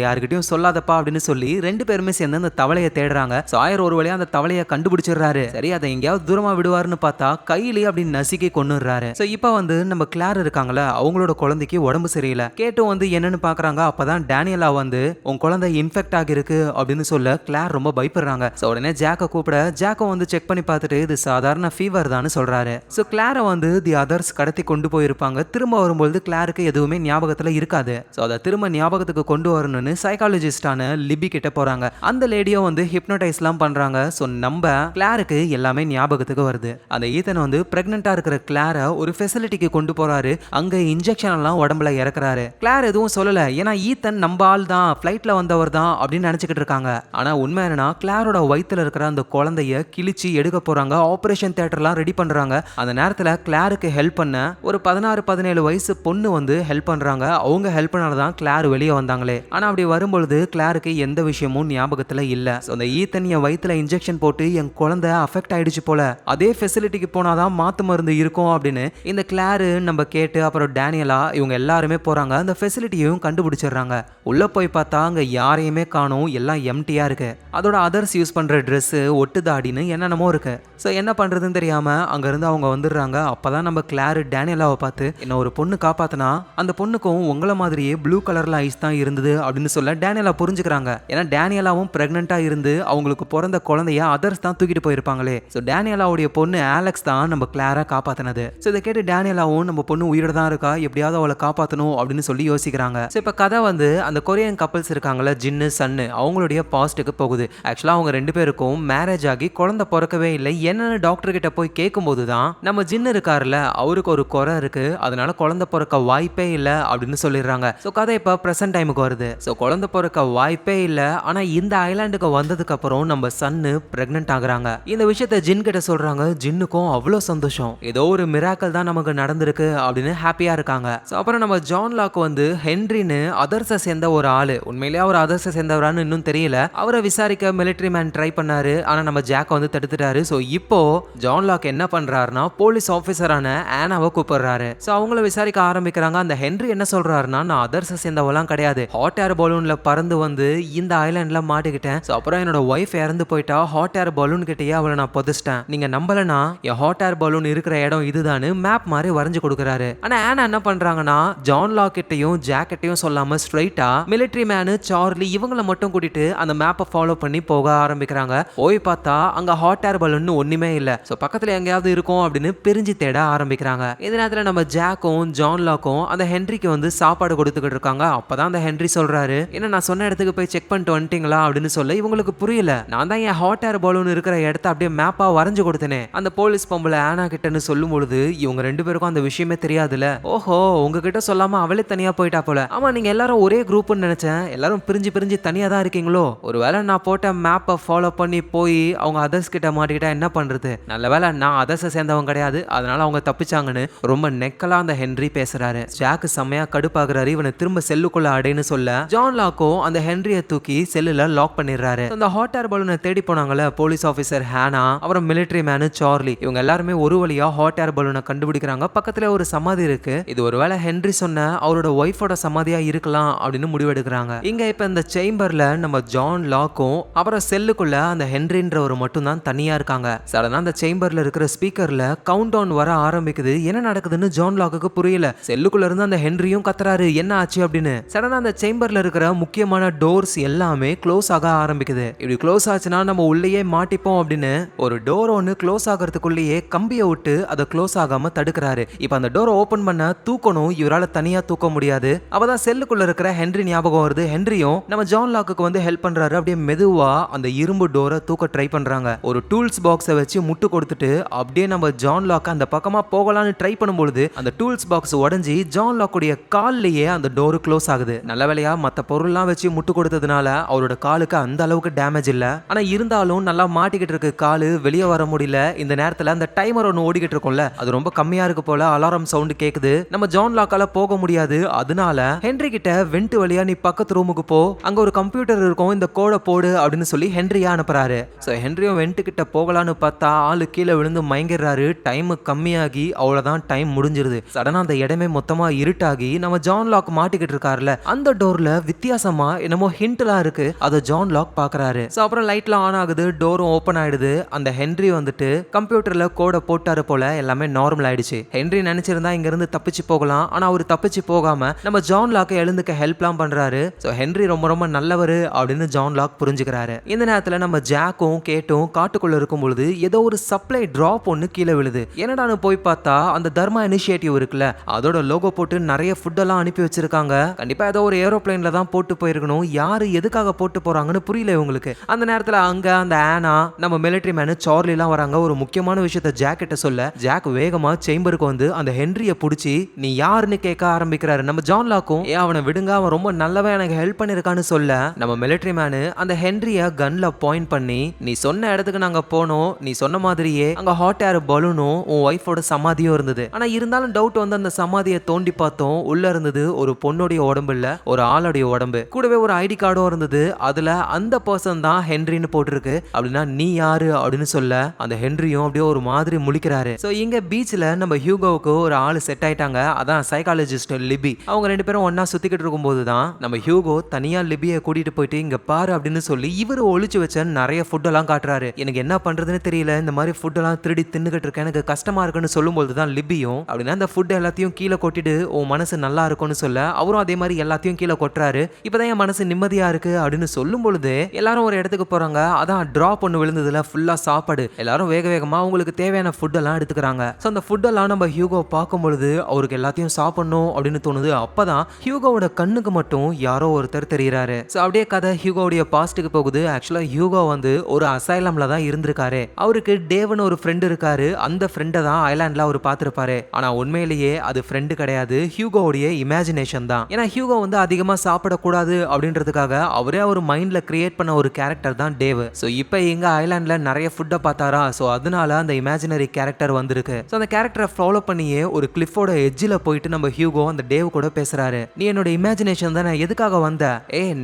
யாருக்கிட்டையும் சொல்லாதப்பா அப்படின்னு சொல்லி 2 பேருமே சேர்ந்து அந்த தவளையை தேடுறாங்க. சாயர் ஒரு வழியா அந்த தவளையை கண்டுபிடிச்சிடுறாரு. சரி, அதை எங்கேயாவது தூரமா விடுவாருன்னு பார்த்தா கையிலேயே அப்படின்னு நசுக்கி கொன்னுறாரு. இப்போ வந்து நம்ம கிளார் இருக்காங்களா, அவங்களோட குழந்தைக்கு உடம்பு சரியில்லை. கேட்டும் வந்து என்னன்னு பாக்குறாங்க. அப்பதான் டேனியலா வந்து உன் குழந்தை இன்ஃபெக்ட் ஆகிருக்கு அப்படின்னு சொல்ல கிளார் ரொம்ப பயப்படுறாங்க. உடனே ஜாக்க கூப்பிட ஜாக்கோ வந்து செக் பண்ணி பார்த்துட்டு இது சாதாரண ஃபீவர் தான் சொல்றாரு. கிளாரை வந்து தி அதர்ஸ் கடத்தி கொண்டு போயிருப்பாங்க. திரும்ப வரும்போது கிளாருக்கு எதுவுமே ஞாபகத்துல இருக்காது. அதை திரும்ப ஞாபகத்துக்கு கொண்டு வரணும்னு சைக்காலஜிஸ்டான லிபி கிட்ட போறாங்க. அந்த லேடியோ வந்து ஹிப்னோடைஸ்லாம் பண்றாங்க. நம்ம கிளாருக்கு எல்லாமே ஞாபகத்துக்கு வருது. அந்த ஈத்தன் வந்து பிரெக்னெண்டா இருக்கிற கிளாரை ஒரு ஃபெசிலிட்டிக்கு கொண்டு போறாரு. அங்க இன்ஜெக்ஷன் எல்லாம் உடம்புல இறக்குறாரு. கிளார் எதுவும் சொல்லல, ஏன்னா ஈத்தன் நம்ம ஆள் தான், ஃபிளைட்ல வந்தவர் தான் அப்படின்னு நினைச்சுக்கிட்டு இருக்காங்க. ஆனா உண்மை என்னன்னா கிளாரோட வயித்துல இருக்கிற அந்த குழந்தைய கிழிச்சு எடுக்க போறாங்க. ஆபரேஷன் தியேட்டர்லாம் ரெடி பண்றாங்க. அந்த நேரத்துல கிளாருக்கு ஹெல்ப் பண்ண ஒரு 16-17 வயசு பொண்ணு வந்து ஹெல்ப் பண்றாங்க. அவங்க ஹெல்ப் பண்ணாலதான் கிளார் வெளியே வந்தாங்களே. ஆனா அப்படி வரும்பொழுது கிளாருக்கு எந்த விஷயமும் ஞாபகத்துல இல்ல. அந்த ஈத்தன் என் வயித்துல இன்ஜெக்ஷன் போட்டு என் குழந்தை அஃபெக்ட் ஆயிடுச்சு போல, அதே ஃபெசிலிட்டிக்கு போனாதான் மாத்து மருந்து இருக்கும் அப்படின்னு இந்த கிளாரு நம்ம கேட்டு அப்புறம் டேனியலா இவங்க எல்லாருமே போறாங்க. அந்த ஃபெசிலிட்டியையும் கண்டுபிடிச்சிடுறாங்க. உள்ள போய் பார்த்தா அங்க யாரையுமே காணோம், எல்லாம் எம்டியா இருக்கு. அதோட அதர்ஸ் யூஸ் பண்ற ட்ரெஸ் ஒட்டுதாடின்னு என்னென்னமோ இருக்கு. என்ன பண்றதுன்னு தெரியாம அங்க இருந்து அவங்க வந்துடுறாங்க. அப்பதான் நம்ம கிளார் டேனியலாவை பார்த்து என்ன ஒரு பொண்ணு காப்பாத்தினா அந்த பொண்ணுக்கும் உங்கள மாதிரியே ப்ளூ கலர்ல ஐஸ் தான் இருந்தது அப்படின்னு சொல்ல டேனியலா புரிஞ்சுக்கிறாங்க. ஏன்னா டேனியலாவும் பிரெக்னெண்டா இருந்து அவங்களுக்கு பிறந்த குழந்தைய அதர்ஸ் தான் தூக்கிட்டு போயிருப்பாங்களே. டேனியலாவுடைய பொண்ணு ஆலெக்ஸ் தான் நம்ம கிளாரா காப்பாத்தினது. இதை கேட்டு டேனியலாவும் நம்ம பொண்ணு உயிரோட தான் இருக்கா, எப்படியாவது அவளை காப்பாற்றணும் அப்படின்னு சொல்லி யோசிக்கிறாங்க. இப்ப கதை வந்து அந்த கொரியன் கப்பல்ஸ் இருக்காங்கல்ல, ஜின்னு சன்னு, அவங்களுடைய பாஸ்ட்டுக்கு போகுது. ஆக்சுவலா அவங்க 2 பேருக்கும் மேரேஜ் ஆகி குழந்தை பிறக்கவே இல்லை. என்னன்னு டாக்டர் கிட்ட போய் கேட்கும்போது தான் நம்ம ஜின்னு இருக்காருல, அவருக்கு ஒரு குறை இருக்கு, அதனால குழந்தை பிறக்க வாய்ப்பே இல்லை அப்படின்னு சொல்லிடுறாங்க. கதை இப்ப பிரசன்ட் டைமுக்கு வருது. குழந்தை பிறக்க வாய்ப்பே இல்லை. ஆனா இந்த ஐலாண்டுக்கு வந்ததுக்கு அப்புறம் நம்ம சன்னு பிரெக்னென்ட் ஆகுறாங்க. இந்த விஷயத்த ஜின் கிட்ட சொல்றாங்க. ஜின்னுக்கும் அவ்வளவு சந்தோஷம், ஏதோ ஒரு மிராக்கல் தான் நமக்கு நடந்திருக்கு அப்படின்னு ஹாப்பியா இருக்காங்க. அப்புறம் நம்ம ஜான் லாக் வந்து ஹென்ரின்னு அதர்ஸை சேர்ந்த ஒரு ஆளு, உண்மையிலேயே அவர் அதர்ஸை சேர்ந்தவரான்னு இன்னும் தெரியல, அவரை விசாரிக்க மிலிட்டரி மேன் ட்ரை பண்ணாரு. ஆனா நம்ம ஜாக்க வந்து தடுத்துட்டாரு. இப்போ ஜான் லாக் என்ன பண்றாருன்னா போலீஸ் ஆபீசரான ஆனாவை கூப்பிடுறாரு. அவங்கள விசாரிக்க ஆரம்பிக்கிறாங்க. அந்த ஹென்ரி என்ன சொல்றாருன்னா, நான் அதர்ஸை சேர்ந்தவெல்லாம் கிடையாது, ஹாட் ஏர் பலூன்ல பறந்து வந்து இந்த ஐலாண்ட்ல மாட்டிக்கிட்டேன். அப்புறம் என்னோட ஒய்ஃப் இறந்து போயிட்டா, ஹாட் ஏர் பலூன் கிட்டயே அவளை நான் புதைச்சிட்டேன், நீங்க நம்பலனா என் ஹாட் ஏர் பலூன் இருக்கிற இடம் இதுதான்னு மேப் மாதிரி வரைஞ்சு கொடுக்குறாரு. ஆனா ஆனா என்ன பண்றாங்கன்னா ஜான் லாக் கிட்டையும் ஜாக் கிட்டையும் சொல்லாம ஸ்ட்ரைட்டா மிலிட்டரி மேனு சார்லி இவங்களை மட்டும் கூட்டிட்டு அந்த மேப்பை ஃபாலோ பண்ணி போக ஆரம்பிக்கிறாங்க. போய் பார்த்தா அங்க ஹாட் ஏர் பலூன் ஒண்ணுமே இல்ல. பக்கத்துல எங்கேயாவது இருக்கும் அப்படின்னு பிரிஞ்சு தேட ஆரம்பிக்கிறாங்க. இந்த நேரத்துல நம்ம ஜாக்கும் ஜான் லாக்கும் அந்த ஹென்ரிக்கு வந்து சாப்பாடு கொடுத்துக்கிட்டு இருக்காங்க. அப்பதான் அந்த ஹென்ரி சொல்றாரு, என்ன நான் சொன்ன இடத்துக்கு போய் செக் பண்ணிட்டு வந்துட்டீங்களா அப்படின்னு சொல்ல இவங்களுக்கு புரியல. நான் தான் என் ஹாட் ஏர் பலூன் இருக்கிற இடத்த அப்படியே மேப்பா வரைஞ்சு கொடுத்தேனே. அந்த போலீஸ் பொம்பளை ஆனா கிட்டன்னு சொல்லும் பொழுது இவங்க 2 பேருக்கும் அந்த விஷயமே தெரியாதுல. ஓஹோ, உங்ககிட்ட சொல்லாம அவளே தனியா போயிட்டா போல. ஆமா, நீங்க எல்லாரும் ஒரே குரூப்னு நினைச்சேன், எல்லாரும் பிரிஞ்சு பிரிஞ்சு தனியா தான் இருக்கீங்களோ. ஒருவேளை நான் போட்ட மேப்பை ஃபாலோ பண்ணி போய் அவங்க அதர்ஸ் கிட்ட மாட்டிக்கிட்டா என்ன பண்றது? நல்ல வேலை நான் அதர்ஸை சேர்ந்தவங்க கிடையாது, அதனால அவங்க தப்பிச்சாங்கன்னு ரொம்ப நெக்கலா அந்த ஹென்ரி பேசுறாரு. ஜாக்கு செம்மையா கடுப்பாகிறாரு. இவனை திரும்ப செல்லுக்குள்ள அடைன்னு சொல்ல ஜான் லாக்கோ அந்த ஹென்ரியை தூக்கி செல்லுல லாக் பண்ணிடுறாரு. அந்த ஹாட் ஏர் பலூனை தேடி போனாங்கல்ல போலீஸ் ஆபீசர் ஹானா, அப்புறம் மிலிட்டரி மேனு சார்லி, இவங்க எல்லாருமே ஒரு வழியா ஹாட் ஏர் பலூனை கண்டுபிடிக்கிறாங்க. பக்கத்துல ஒரு சமாதி இருக்கு. இது ஒருவேளை ஹென்ரி சொன்ன அவரோட ஒய்ஃபோட சமாதியா இருக்கலாம் அப்படின்னு முடிவெடுக்கிறாங்க. இங்க இப்ப இந்த சேம்பர்ல நம்ம ஜான் லாக்கும் அப்புறம் செல்லுக்குள்ள அந்த ஹென்ரின்றவர் மட்டும் தான் தனியா இருக்காங்க. சடனா அந்த சேம்பர்ல இருக்கிற ஸ்பீக்கர்ல கவுண்ட் டவுன் வர ஆரம்பிக்குது. என்ன நடக்குதுன்னு ஜான் லாக்குக்கு புரியல. செல்லுக்குள்ள இருந்து அந்த ஹென்ரியும் கத்துறாரு, என்ன ஆச்சு அப்படின்னு. சடனா அந்த சேம்பர்ல இருக்கிற முக்கியமான டோர்ஸ் எல்லாமே க்ளோஸ் ஆக ஆரம்பிக்குது. இப்படி க்ளோஸ் ஆச்சுன்னா நம்ம உள்ளேயே மாட்டிப்போம் அப்படின்னு ஒரு டோர் ஒன்னு க்ளோஸ் ஆகிறதுக்குள்ளேயே கம்பியை விட்டு அதை க்ளோஸ் ஆகாம தடுக்கிறாரு. இப்ப அந்த டோரை ஓபன் பண்ண தூக்கணும், இவரால தனியா தூக்க முடியாது. அப்பதான் செல்லுக்குள்ள இருக்கிற ஹென்ரி ஞாபகம் வருது. ஹென்ரியும் நம்ம ஜான் லாக்கு வந்து ஹெல்ப் பண்றாரு. அப்படியே மெதுவா அந்த இரும்பு டோரை தூக்க ட்ரை பண்றாங்க. ஒரு டூல்ஸ் பாக்ஸை வச்சு முட்டு கொடுத்துட்டு அப்படியே நம்ம ஜான் லாக் அந்த பக்கமா போகலான்னு ட்ரை பண்ணும்போது அந்த டூல்ஸ் பாக்ஸ் உடைஞ்சி ஜான் லாக்குடைய கால்லயே அந்த டோர் க்ளோஸ் ஆகுது. நல்ல வேளையா மத்த பொருள்லாம் வச்சு முட்டு கொடுத்ததுனால அவரோட காலுக்கு அந்த அளவுக்கு டேமேஜ் இல்ல. ஆனா இருந்தாலும் நல்லா மாட்டிக்கிட்டு இருக்கு காலு, வெளியே வர முடியல. இந்த நேரத்துல அந்த டைமர் ஒன்னு ஓடிக்கிட்டு இருக்கும்ல, அது ரொம்ப கம்மியா இருக்கு போல. அலாரம் சவுண்ட் கேக்குது. நம்ம ஜான் லாக்கால போக முடியாது. அதனால ஹென்றி கிட்ட வெண்ட் வழியா நீ பக்கத்து ரூமுக்கு போ, அங்க ஒரு கம்ப்யூட்டர் இருக்கும், இந்த கோட போடு அப்படின்னு சொல்லி ஹென்ரியா அனுப்புறாரு. சோ ஹென்ரியும் வெண்ட் கிட்ட போகலான்னு பார்த்தா ஆளு கீழே விழுந்து மயங்கிடுறாரு. டைம் கம்மியாகி அவ்வளவுதான், டைம் முடிஞ்சிருது. சடனா அந்த இடமே மொத்தமா இருட்டாகி நம்ம ஜான் லாக் மாட்டிக்கிட்டு இருக்காருல, அந்த டோர்ல வித்தியாசமா என்னமோ ஹிண்ட்லாம் இருக்கு. அதை ஜான் லாக் பாக்குறாரு. சோ அப்புறம் லைட்லாம் ஆன் ஆகுது, டோரும் ஓபன் ஆயிடுது. அந்த ஹென்றி வந்துட்டு கம்ப்யூட்டர்ல கோட போட்டாரு போல, எல்லாமே நார்மல் ஆயிடுச்சு. ஹென்றி நினைச்சிருந்தா இங்க இருந்து தப்பிச்சு போகலாம். ஆனா அவர் தப்பிச்சு போகாம நம்ம ஜான் லாக் எழுந்துக்க ஹெல்ப்லாம் பண்றாரு. சோ ஹென்றி ரொம்ப ரொம்ப நல்லவரு அப்படின்னு ஜான் லாக் புரிஞ்சுக்கிறாரு. இந்த நேரத்துல நம்ம ஜாக்கும் கேட்டும் காட்டுக்குள்ள இருக்கும் பொழுது ஏதோ ஒரு சப்ளை டிராப் ஒன்னு கீழே விழுது. என்னடான்னு போய் பார்த்தா அந்த தர்மா இனிஷியேட்டிவ் இருக்குல்ல, அதோட லோகோ போட்டு நிறைய ஃபுட் எல்லாம் அனுப்பி வச்சிருக்காங்க. கண்டிப்பா ஏதோ ஒரு ஏரோப்ளேன்ல தான் போட்டு போயிருக்கணும். யாரு எதுக்காக போட்டு போறாங்கன்னு புரியல இவங்களுக்கு. அந்த நேரத்துல அங்க அந்த ஆனா, நம்ம மிலிட்டரி மேனு சார்லி எல்லாம் வராங்க. ஒரு முக்கியமான விஷயத்த ஜாக் கிட்ட சொல்ல, ஜாக் வேகமா சேம்பருக்கு வந்து அந்த ஹென்ரிய புடிச்சு நீ யாருன்னு கேட்க ஆரம்பிக்கிறாரு. நம்ம ஜான் லாக்கும் அவனை விடுங்க, அவன் ரொம்ப நல்லவன், எனக்கு ஹெல்ப் பண்ணிருக்கான்னு சொல்ல, நம்ம மிலிட்டரி மேனு அந்த ஹென்ரிய கன்ல பாயிண்ட் பண்ணி நீ சொன்ன இடத்துக்கு நாங்க போனோம், நீ சொன்ன மாதிரியே அங்க ஹாட் ஏர் பலூனும் உன் ஒய்ஃபோட சமாதியும் இருந்தது. ஆனா இருந்தாலும் டவுட் வந்து அந்த சமாதியை தோண்டி பார்த்தோம். உள்ள இருந்தது ஒரு பொண்ணுடைய உடம்பு இல்ல, ஒரு ஆளுடைய உடம்பு. கூடவே ஒரு ஐடி கார்டும் இருந்தது. அதுல அந்த பர்சன் தான் ஹென்ரின்னு போட்டிருக்கு. அப்படின்னா நீ யாரு அப்படின்னு சொல்ல, அந்த ஹென்ரியும் அப்படியே ஒரு மாதிரி முழிக்கிறாரு. சோ இங்க பீச்ல நம்ம ஹியூகோவுக்கு ஒரு ஆளு செட் ஆயிட்டாங்க. அதான் சைக்காலஜிஸ்ட் லிபி. அவங்க ரெண்டு பேரும் ஒன்னா சுத்திக்கிட்டு இருக்கும் போதுதான் நம்ம ஹியூகோ தனியா லிபியை கூட்டிட்டு போயிட்டு இங்க பாரு அப்படின்னு சொல்லி இவரு ஒளிச்சு வச்ச நிறைய ஃபுட் எல்லாம் காட்டுறாரு. எனக்கு என்ன பண்றதுன்னு தெரியல, இந்த மாதிரி ஃபுட் எல்லாம் திருடி தின்னுகிட்டு இருக்கேன், எனக்கு கஷ்டமா இருக்குன்னு சொல்லும் போதுதான் லிபியும் அப்படின்னா அந்த ஃபுட் எல்லாத்தையும் கீழே கொட்டிட்டு உன் மனசு நல்லா இருக்கும்னு சொல்ல, அவரும் அதே மாதிரி எல்லாத்தையும் கீழே கொட்டுறாரு. இப்பதான் என் மனசு நிம்மதியா இருக்கு அப்படின்னு சொல்லும் பொழுது எல்லாரும் ஒரு இடத்துக்கு போறாங்க. அதான் டிராப் ஒன்று விழுந்ததுல ஃபுல்லா சாப்பாடு. எல்லாரும் வேக வேகமா அவங்களுக்கு தேவையான ஃபுட் எல்லாம் எடுத்துக்கிறாங்க. ஸோ அந்த ஃபுட் எல்லாம் நம்ம ஹியூகோ பார்க்கும் பொழுது அவருக்கு எல்லாத்தையும் சாப்பிடணும் அப்படின்னு தோணுது. அப்பதான் ஹியூகோவோட கண்ணுக்கு மட்டும் யாரோ ஒருத்தர் தெரியுறாரு. ஸோ அப்படியே கதை ஹியூகோவுடைய பாஸ்ட்டுக்கு போகுது. ஆக்சுவலா ஹியூகோ வந்து ஒரு அசைலம்ல தான் இருந்திருக்காரு. அவருக்கு டேவ்னு ஒரு ஃப்ரெண்ட் இருக்காரு. அந்த ஃப்ரெண்டை தான் ஐலாண்ட்ல அவர் பார்த்திருப்பாரு. ஆனா உண்மையிலேயே அது ஃப்ரெண்டு கிடையாது, ஹியூகோவுடைய இமேஜினேஷன் தான். ஏன்னா ஹியூகோ வந்து அதிகமா சாப்பிடக்கூடாது அப்படின்றதுக்காக அவரே ஒரு மைண்ட்ல கிரியேட் பண்ண ஒரு கேரக்டர் தான் டேவ். ஸோ இப்போ எங்க ஐலாண்ட்ல நிறைய ஃபுட்டை பார்த்தாரா, ஸோ அதனால அந்த இமேஜினரி கேரக்டர் வந்திருக்கு. ஸோ அந்த கேரக்டரை ஃபாலோ பண்ணியே ஒரு கிளிஃபோட எட்ஜில் போயிட்டு நம்ம ஹியூகோ அந்த டேவ் கூட பேசுறாரு. நீ என்னோட இமேஜினேஷன் தானே, எதுக்காக வந்த?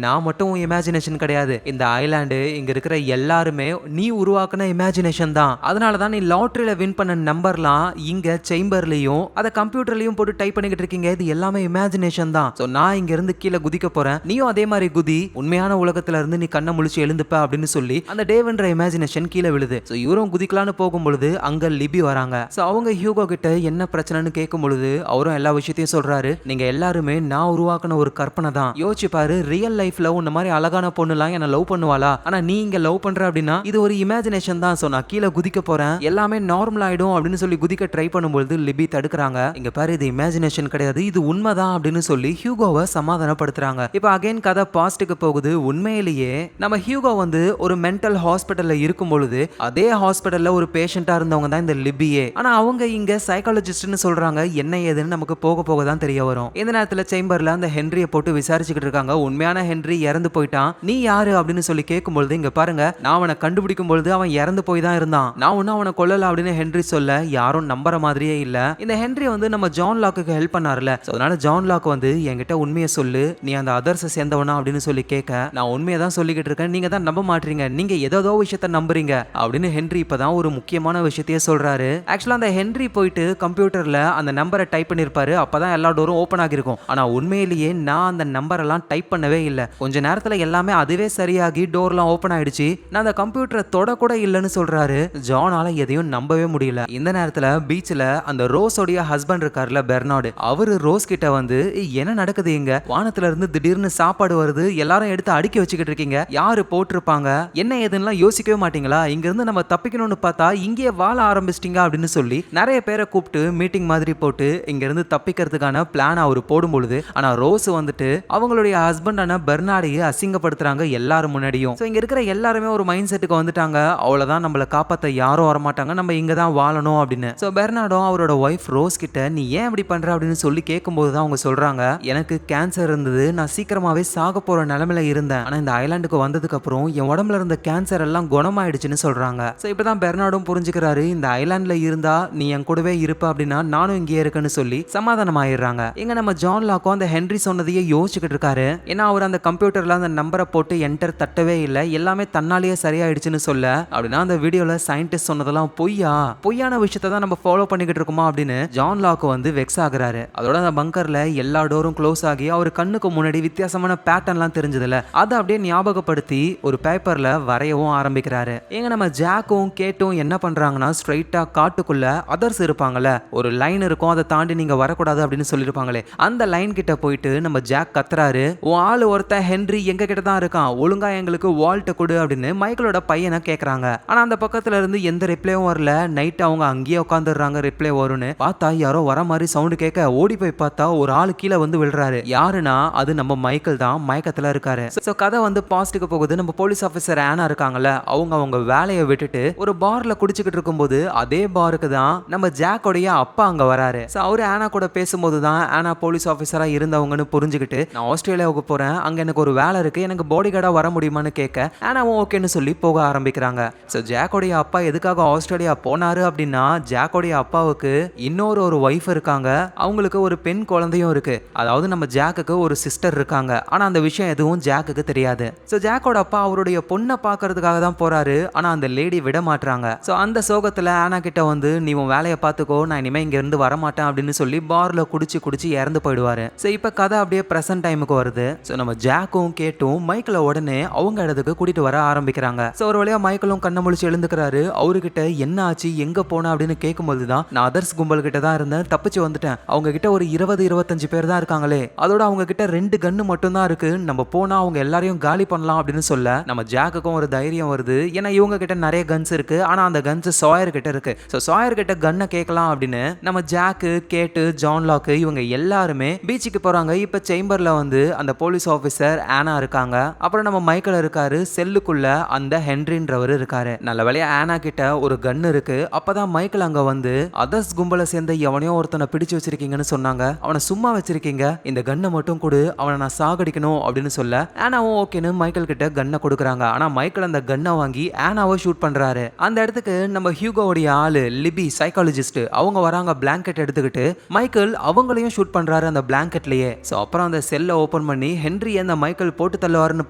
நான் மட்டும் இமேஜினேஷன் கிடையாது, இந்த ஐலாண்டு இங்க இருக்கிற எல்லாருமே நீ உருவாக்குன இமேஜினேஷன் தான். அதனால தான் நீ லாட்டரியில வின் பண்ண நம்பர்லாம் இங்க சேம்பர்லயும் அதை கம்ப்யூட்டர்லயும் போட்டு டைப் பண்ணிக்கிட்டு இருக்கீங்க. இது எல்லாமே இமேஜினேஷன் தான். ஸோ நான் இங்க இருந்து கீழே குதிக்க போறேன், நீயும் அதே மாதிரி குதி, உண்மையான உலகத்துல இருந்து நீ கண்ணை முழிச்சு எழுந்துப்ப அப்படின்னு சொல்லி அந்த டேவ்ன்ற இமேஜினேஷன் கீழே விழுது. ஸோ இவரும் குதிக்கலான்னு போகும் பொழுது அங்க லிபி வராங்க. ஸோ அவங்க ஹியூகோ கிட்ட என்ன பிரச்சனைன்னு கேட்கும் பொழுது அவரும் எல்லா விஷயத்தையும் சொல்றாரு. நீங்க எல்லாருமே நான் உருவாக்குன ஒரு கற்பனை தான். யோசிச்சு பாரு, ரியல் லைஃப்ல உன்ன மாதிரி அழகான பொண்ணுலாம் என்ன லவ் பண்ணுவாளா? ஆனா நீ இங்க லவ் பண்ற அப்படின்னா இது ஒரு இமேஜினேஷன் தான். ஸோ நான் கீழே குதிக்க போறேன், எல்லாமே நார்மல் ஆயிடும் அப்படின்னு சொல்லி குதிக்க ட்ரை பண்ணும்போது லிபி தடுக்கிறாங்க. இங்க பாரு, இது இமேஜினேஷன் கிடையாது, இது உண்மைதான் அப்படின்னு சொல்லி ஹியூகோவை சமாதானப்படுத்துறாங்க. இப்போ அகைன் கதை பாஸ்ட்டுக்கு போகுது. உண்மையிலேயே நம்ம ஹியூகோ வந்து ஒரு மென்டல் ஹாஸ்பிட்டல்ல இருக்கும் பொழுது அதே ஹாஸ்பிட்டல்ல ஒரு பேஷண்டா இருந்தவங்க தான் இந்த லிபியே. ஆனா அவங்க இங்க சைக்காலஜிஸ்ட்னு சொல்றாங்க. என்ன ஏதுன்னு நமக்கு போக போக தான் தெரிய வரும். இந்த நேரத்துல சேம்பர்ல அந்த ஹென்ரியை போட்டு விசாரிச்சுக்கிட்டு இருக்காங்க. உண்மையான ஹென்றி இறந்து போயிட்டான், நீ யாரு அப்படின்னு சொல்லி கேட்கும்பொழுது இங்க பாருங்க, நான் அவனை கண்டுபிடிக்கும் பொழுது அவன் இறந்து போய் தான் இருந்தான், நான் ஒன்னும் அவனை கொல்லல அப்படின்னு ஹென்றி சொல்ல யாரும் நம்புற மாதிரியே இல்ல. இந்த ஹென்றி வந்து நம்ம ஜான் லாக்கு ஹெல்ப் பண்ணார்ல, அதனால ஜான் லாக் வந்து என்கிட்ட உண்மையை சொல்லு, நீ அந்த அதர்ஸை சேர்ந்தவனா அப்படின்னு சொல்லி கேட்க, நான் உண்மையை தான் சொல்லிக்கிட்டு இருக்கேன், நீங்க தான் நம்ப மாட்டீங்க, நீங்க ஏதோ விஷயத்த நம்புறீங்க அப்படின்னு ஹென்றி இப்பதான் ஒரு முக்கியமான விஷயத்தையே சொல்றாரு. ஆக்சுவலா அந்த ஹென்றி போயிட்டு கம்ப்யூட்டர்ல அந்த நம்பரை டைப் பண்ணிருப்பாரு. அப்பதான் எல்லா டோரும் ஓபன் ஆகிருக்கும். ஆனா உண்மையிலேயே நான் அந்த நம்பர் எல்லாம் டைப் பண்ணவே இல்லை. கொஞ்ச நேரத்துல எல்லாமே அதுவே சரியாகி டோர்லாம் ஓபன் ஆயிடுச்சு. நான் அந்த கம்ப்யூட்டரை தொட கூட இல்லைன்னு சொல்றாரு. ஜானால எதையும் நம்பவே முடியல. இந்த நேரத்துல பீச்ல அந்த ரோஸோடைய ஹஸ்பண்ட் இருக்காருல, பெர்னார்டு, அவரு ரோஸ் கிட்ட வந்து என்ன நடக்குது, இங்க வானத்துல இருந்து திடீர்னு சாப்பாடு வருது, எல்லாரும் எடுத்து அடுக்கி வச்சுக்கிட்டு இருக்கீங்க, யாரு போட்டிருப்பாங்க, என்ன ஏதுன்னா யோசிக்கவே மாட்டீங்களா, இங்க இருந்து நம்ம தப்பிக்கணும்னு பார்த்தா இங்கே வாழ ஆரம்பிச்சிட்டீங்க அப்படின்னு சொல்லி நிறைய பேரை கூப்பிட்டு மீட்டிங் மாதிரி போட்டு இங்க இருந்து தப்பிக்கிறதுக்கான பிளான் அவர் போடும் பொழுது, ஆனா ரோஸ் வந்துட்டு அவங்களுடைய ஹஸ்பண்டான பெர்னார்டையே அசிங்கப்படுத்துறாங்க எல்லாரும் முன்னாடியும். இங்க இருக்கிற எல்லாருமே ஒரு மைண்ட் செட்டுக்கு வந்துட்டாங்க, அவ்வளவுதான், நம்மளை காப்பாற்ற யாரும் வரமாட்டாங்க, நம்ம இங்க தான் வாழணும் அப்படின்னு. சோ பெர்னார்டும் அவரோட ஒய்ஃப் ரோஸ் கிட்ட நீ ஏன் இப்படி பண்ற அப்படின்னு சொல்லி கேட்கும்போது தான் அவங்க சொல்றாங்க, எனக்கு கேன்சர் இருந்தது, நான் சீக்கிரமாவே சாக போற நிலைமையில இருந்தேன், ஆனா ஆனா இந்த ஐலாண்டுக்கு வந்ததுக்கு அப்புறம் என் உடம்புல இருந்த கேன்சர் எல்லாம் குணமாயிடுச்சுன்னு சொல்றாங்க. சோ இப்பதான் பெர்னார்டும் புரிஞ்சுக்கிறாரு, இந்த ஐலாண்ட்ல இருந்தா நீ என் கூடவே இருப்ப அப்படின்னா நானும் இங்கே இருக்கேன்னு சொல்லி சமாதானம் ஆயிடுறாங்க. எங்க நம்ம ஜான் லாக்கும் அந்த ஹென்றி சொன்னதையே யோசிச்சுக்கிட்டு இருக்காரு. ஏன்னா அவர் அந்த கம்ப்யூட்டர்ல அந்த நம்பரை போட்டு என்டர் தட்டவே இல்லை, எல்லாமே தன்னாலேயே சரியாயிடுச்சுன்னு சொல்ல, அப்படின்னா அந்த வீடியோல சயின்டிஸ்ட் சொன்னதெல்லாம் பொய்யான விஷயத்தை தான் நம்ம ஃபாலோ பண்ணிக்கிட்டு இருக்கோமா அப்படின்னு ஜான் லாக்கு வந்து வெக்ஸ் ஆகுறாரு. அதோட அந்த பங்கர்ல எல்லா டோரும் க்ளோஸ் ஆகி அவர் கண்ணுக்கு முன்னாடி வித்தியாசமான பேட்டர்ன்லாம் தெரிஞ்சதுல அதை அப்படியே ஞாபகப்படுத்தி ஒரு பேப்பர்ல வரையவும் ஆரம்பிக்கிறாரு. எங்க நம்ம ஜாக்கும் கேட்டும் என்ன பண்றாங்கன்னா ஸ்ட்ரைட்டா காட்டுக்குள்ள அதர்ஸ் இருப்பாங்கல்ல, ஒரு லைன் இருக்கும், அதை தாண்டி நீங்க வரக்கூடாது அப்படின்னு சொல்லியிருப்பாங்களே, அந்த லைன் கிட்ட போயிட்டு நம்ம ஜாக் கத்துறாரு, உன் ஆளு ஒருத்த ஹென்றி எங்க கிட்ட தான் இருக்கான், ஒழுங்கா எங்களுக்கு வால்ட் கொடு அப்படின்னு மைக்கேலோட பையனை கேக்குறாங்க. ஆனா அந்த பக்கத்துல இருந்து எந்த ரிப்ளையும் வரல. நைட் அவங்க அங்கேயே உட்காந்துடுறாங்க, ரிப்ளை வரும்னு பார்த்தா யாரோ வர மாதிரி சவுண்ட் கேட்க ஓடி போய் பார்த்தா ஒரு ஆள் கீழே வந்து விழுறாரு. யாருன்னா அது நம்ம மைக்கேல் தான், மயக்கத்துல இருக்காரு. சோ கதை வந்து பாஸ்டுக்கு போகுது. நம்ம போலீஸ் ஆபீசர் ஆனா இருக்காங்கல்ல, அவங்க வேலையை விட்டுட்டு ஒரு பார்ல குடிச்சுக்கிட்டு இருக்கும்போது அதே பாருக்கு தான் நம்ம ஜாக்கோடைய அப்பா அங்க வராரு. சோ அவரு ஆனா கூட பேசும்போது தான் ஆனா போலீஸ் ஆபீசரா இருந்தவங்கன்னு புரிஞ்சுக்கிட்டு, நான் ஆஸ்திரேலியாவுக்கு போறேன், அங்க எனக்கு ஒரு வேலை இருக்கு, எனக்கு பாடி கார்டா வர முடியுமான்னு கேட்க ஆனாவும் ஓகேன்னு சொல்லி போக ஆரம்பிக்கிறாங்க. ஸோ ஜாக்கோடைய அப்பா எதுக்காக ஆஸ்திரேலியா போனாரு அப்படின்னா, ஜாக்கோடைய அப்பாவுக்கு இன்னொரு ஒய்ஃப் இருக்காங்க, அவங்களுக்கு ஒரு பெண் குழந்தையும் இருக்கு. அதாவது நம்ம ஜாக்குக்கு ஒரு சிஸ்டர் இருக்காங்க. ஆனா அந்த விஷயம் எதுவும் ஜாக்குக்கு தெரியாது. ஸோ ஜாக்கோட அப்பா அவருடைய பொண்ணை பார்க்கறதுக்காக தான் போறாரு. ஆனா அந்த லேடி விட மாட்டாங்க. ஸோ அந்த சோகத்துல ஆனா கிட்ட வந்து நீ உன் வேலையை பார்த்துக்கோ, நான் இனிமே இங்க இருந்து வரமாட்டேன் அப்படின்னு சொல்லி பார்ல குடிச்சு இறந்து போயிடுவாரு. ஸோ இப்போ கதை அப்படியே பிரசன்ட் டைமுக்கு வருது. ஸோ நம்ம ஜாக்கும் கேட்டும் மைக்கேல உடனே அவங்க இடத்துக்கு கூட்டிட்டு வர ஆரம்பிக்கிறாங்க. ஸோ ஒரு வழியா மைக்கேலும் கண்ணை முழிச்சு எழுந்துக்கிறாரு. அவர்கிட்ட என்ன ஆச்சு, எங்க போனா அப்படின்னு கேட்கும்போது தான், நான் அதர்ஸ் கும்பல் கிட்ட தான் இருந்தேன், தப்பிச்சு வந்துட்டேன், அவங்க கிட்ட ஒரு 20-25 பேர் தான் இருக்காங்களே, அதோட அவங்க கிட்ட 2 கன்னு மட்டும் தான் இருக்கு, நம்ம போனா அவங்க எல்லாரையும் காலி பண்ணலாம் அப்படின்னு சொல்ல நம்ம ஜாக்குக்கும் ஒரு தைரியம் வருது. ஏன்னா இவங்க கிட்ட நிறைய கன்ஸ் இருக்கு, ஆனா அந்த கன்ஸ் சாயர் கிட்ட இருக்கு. ஸோ சாயர் கிட்ட கன்னை கேட்கலாம் அப்படின்னு நம்ம ஜாக்கு, கேட்டு, ஜான் லாக்கு இவங்க எல்லாருமே பீச்சுக்கு போறாங்க. இப்ப சேம்பர்ல வந்து அந்த போலீஸ் ஆபீசர் ஆனா இருக்காங்க, அப்புறம் நம்ம மைக்கேல் இருக்காரு, செல்லுக்குள்ள அந்த ஹென்ரின்றவர் இருக்காரு. நல்ல வேளையா ஆனா கிட்ட ஒரு கன் இருக்கு. அப்பதான் மைக்கேல் அங்க வந்து அதர்ஸ் கும்பலை சேர்ந்த எவனையோ ஒருத்தனை பிடிச்சு வச்சிருக்கீங்கன்னு சொன்னாங்க, அவனை சும்மா வச்சிருக்கீங்க, இந்த கன்னை மட்டும் கொடு, அவனை நான் சாகடிக்கணும் அப்படின்னு சொல்ல ஆனாவும் ஓகேன்னு மைக்கேல் கிட்ட கன்னை கொடுக்குறாங்க. ஆனா மைக்கேல் அந்த கன்னை வாங்கி ஆனாவை ஷூட் பண்றாரு. அந்த இடத்துக்கு நம்ம ஹியூகோவுடைய ஆளு லிபி சைக்காலஜிஸ்ட் அவங்க வராங்க, பிளாங்கெட் எடுத்துக்கிட்டு. மைக்கேல் அவங்களையும் ஷூட் பண்றாரு அந்த பிளாங்கெட்லயே. ஸோ அப்புறம் அந்த செல்லை ஓபன் பண்ணி ஹென்ரிய அந்த மைக்கேல் போட்டு தள்ளுவாருன்னு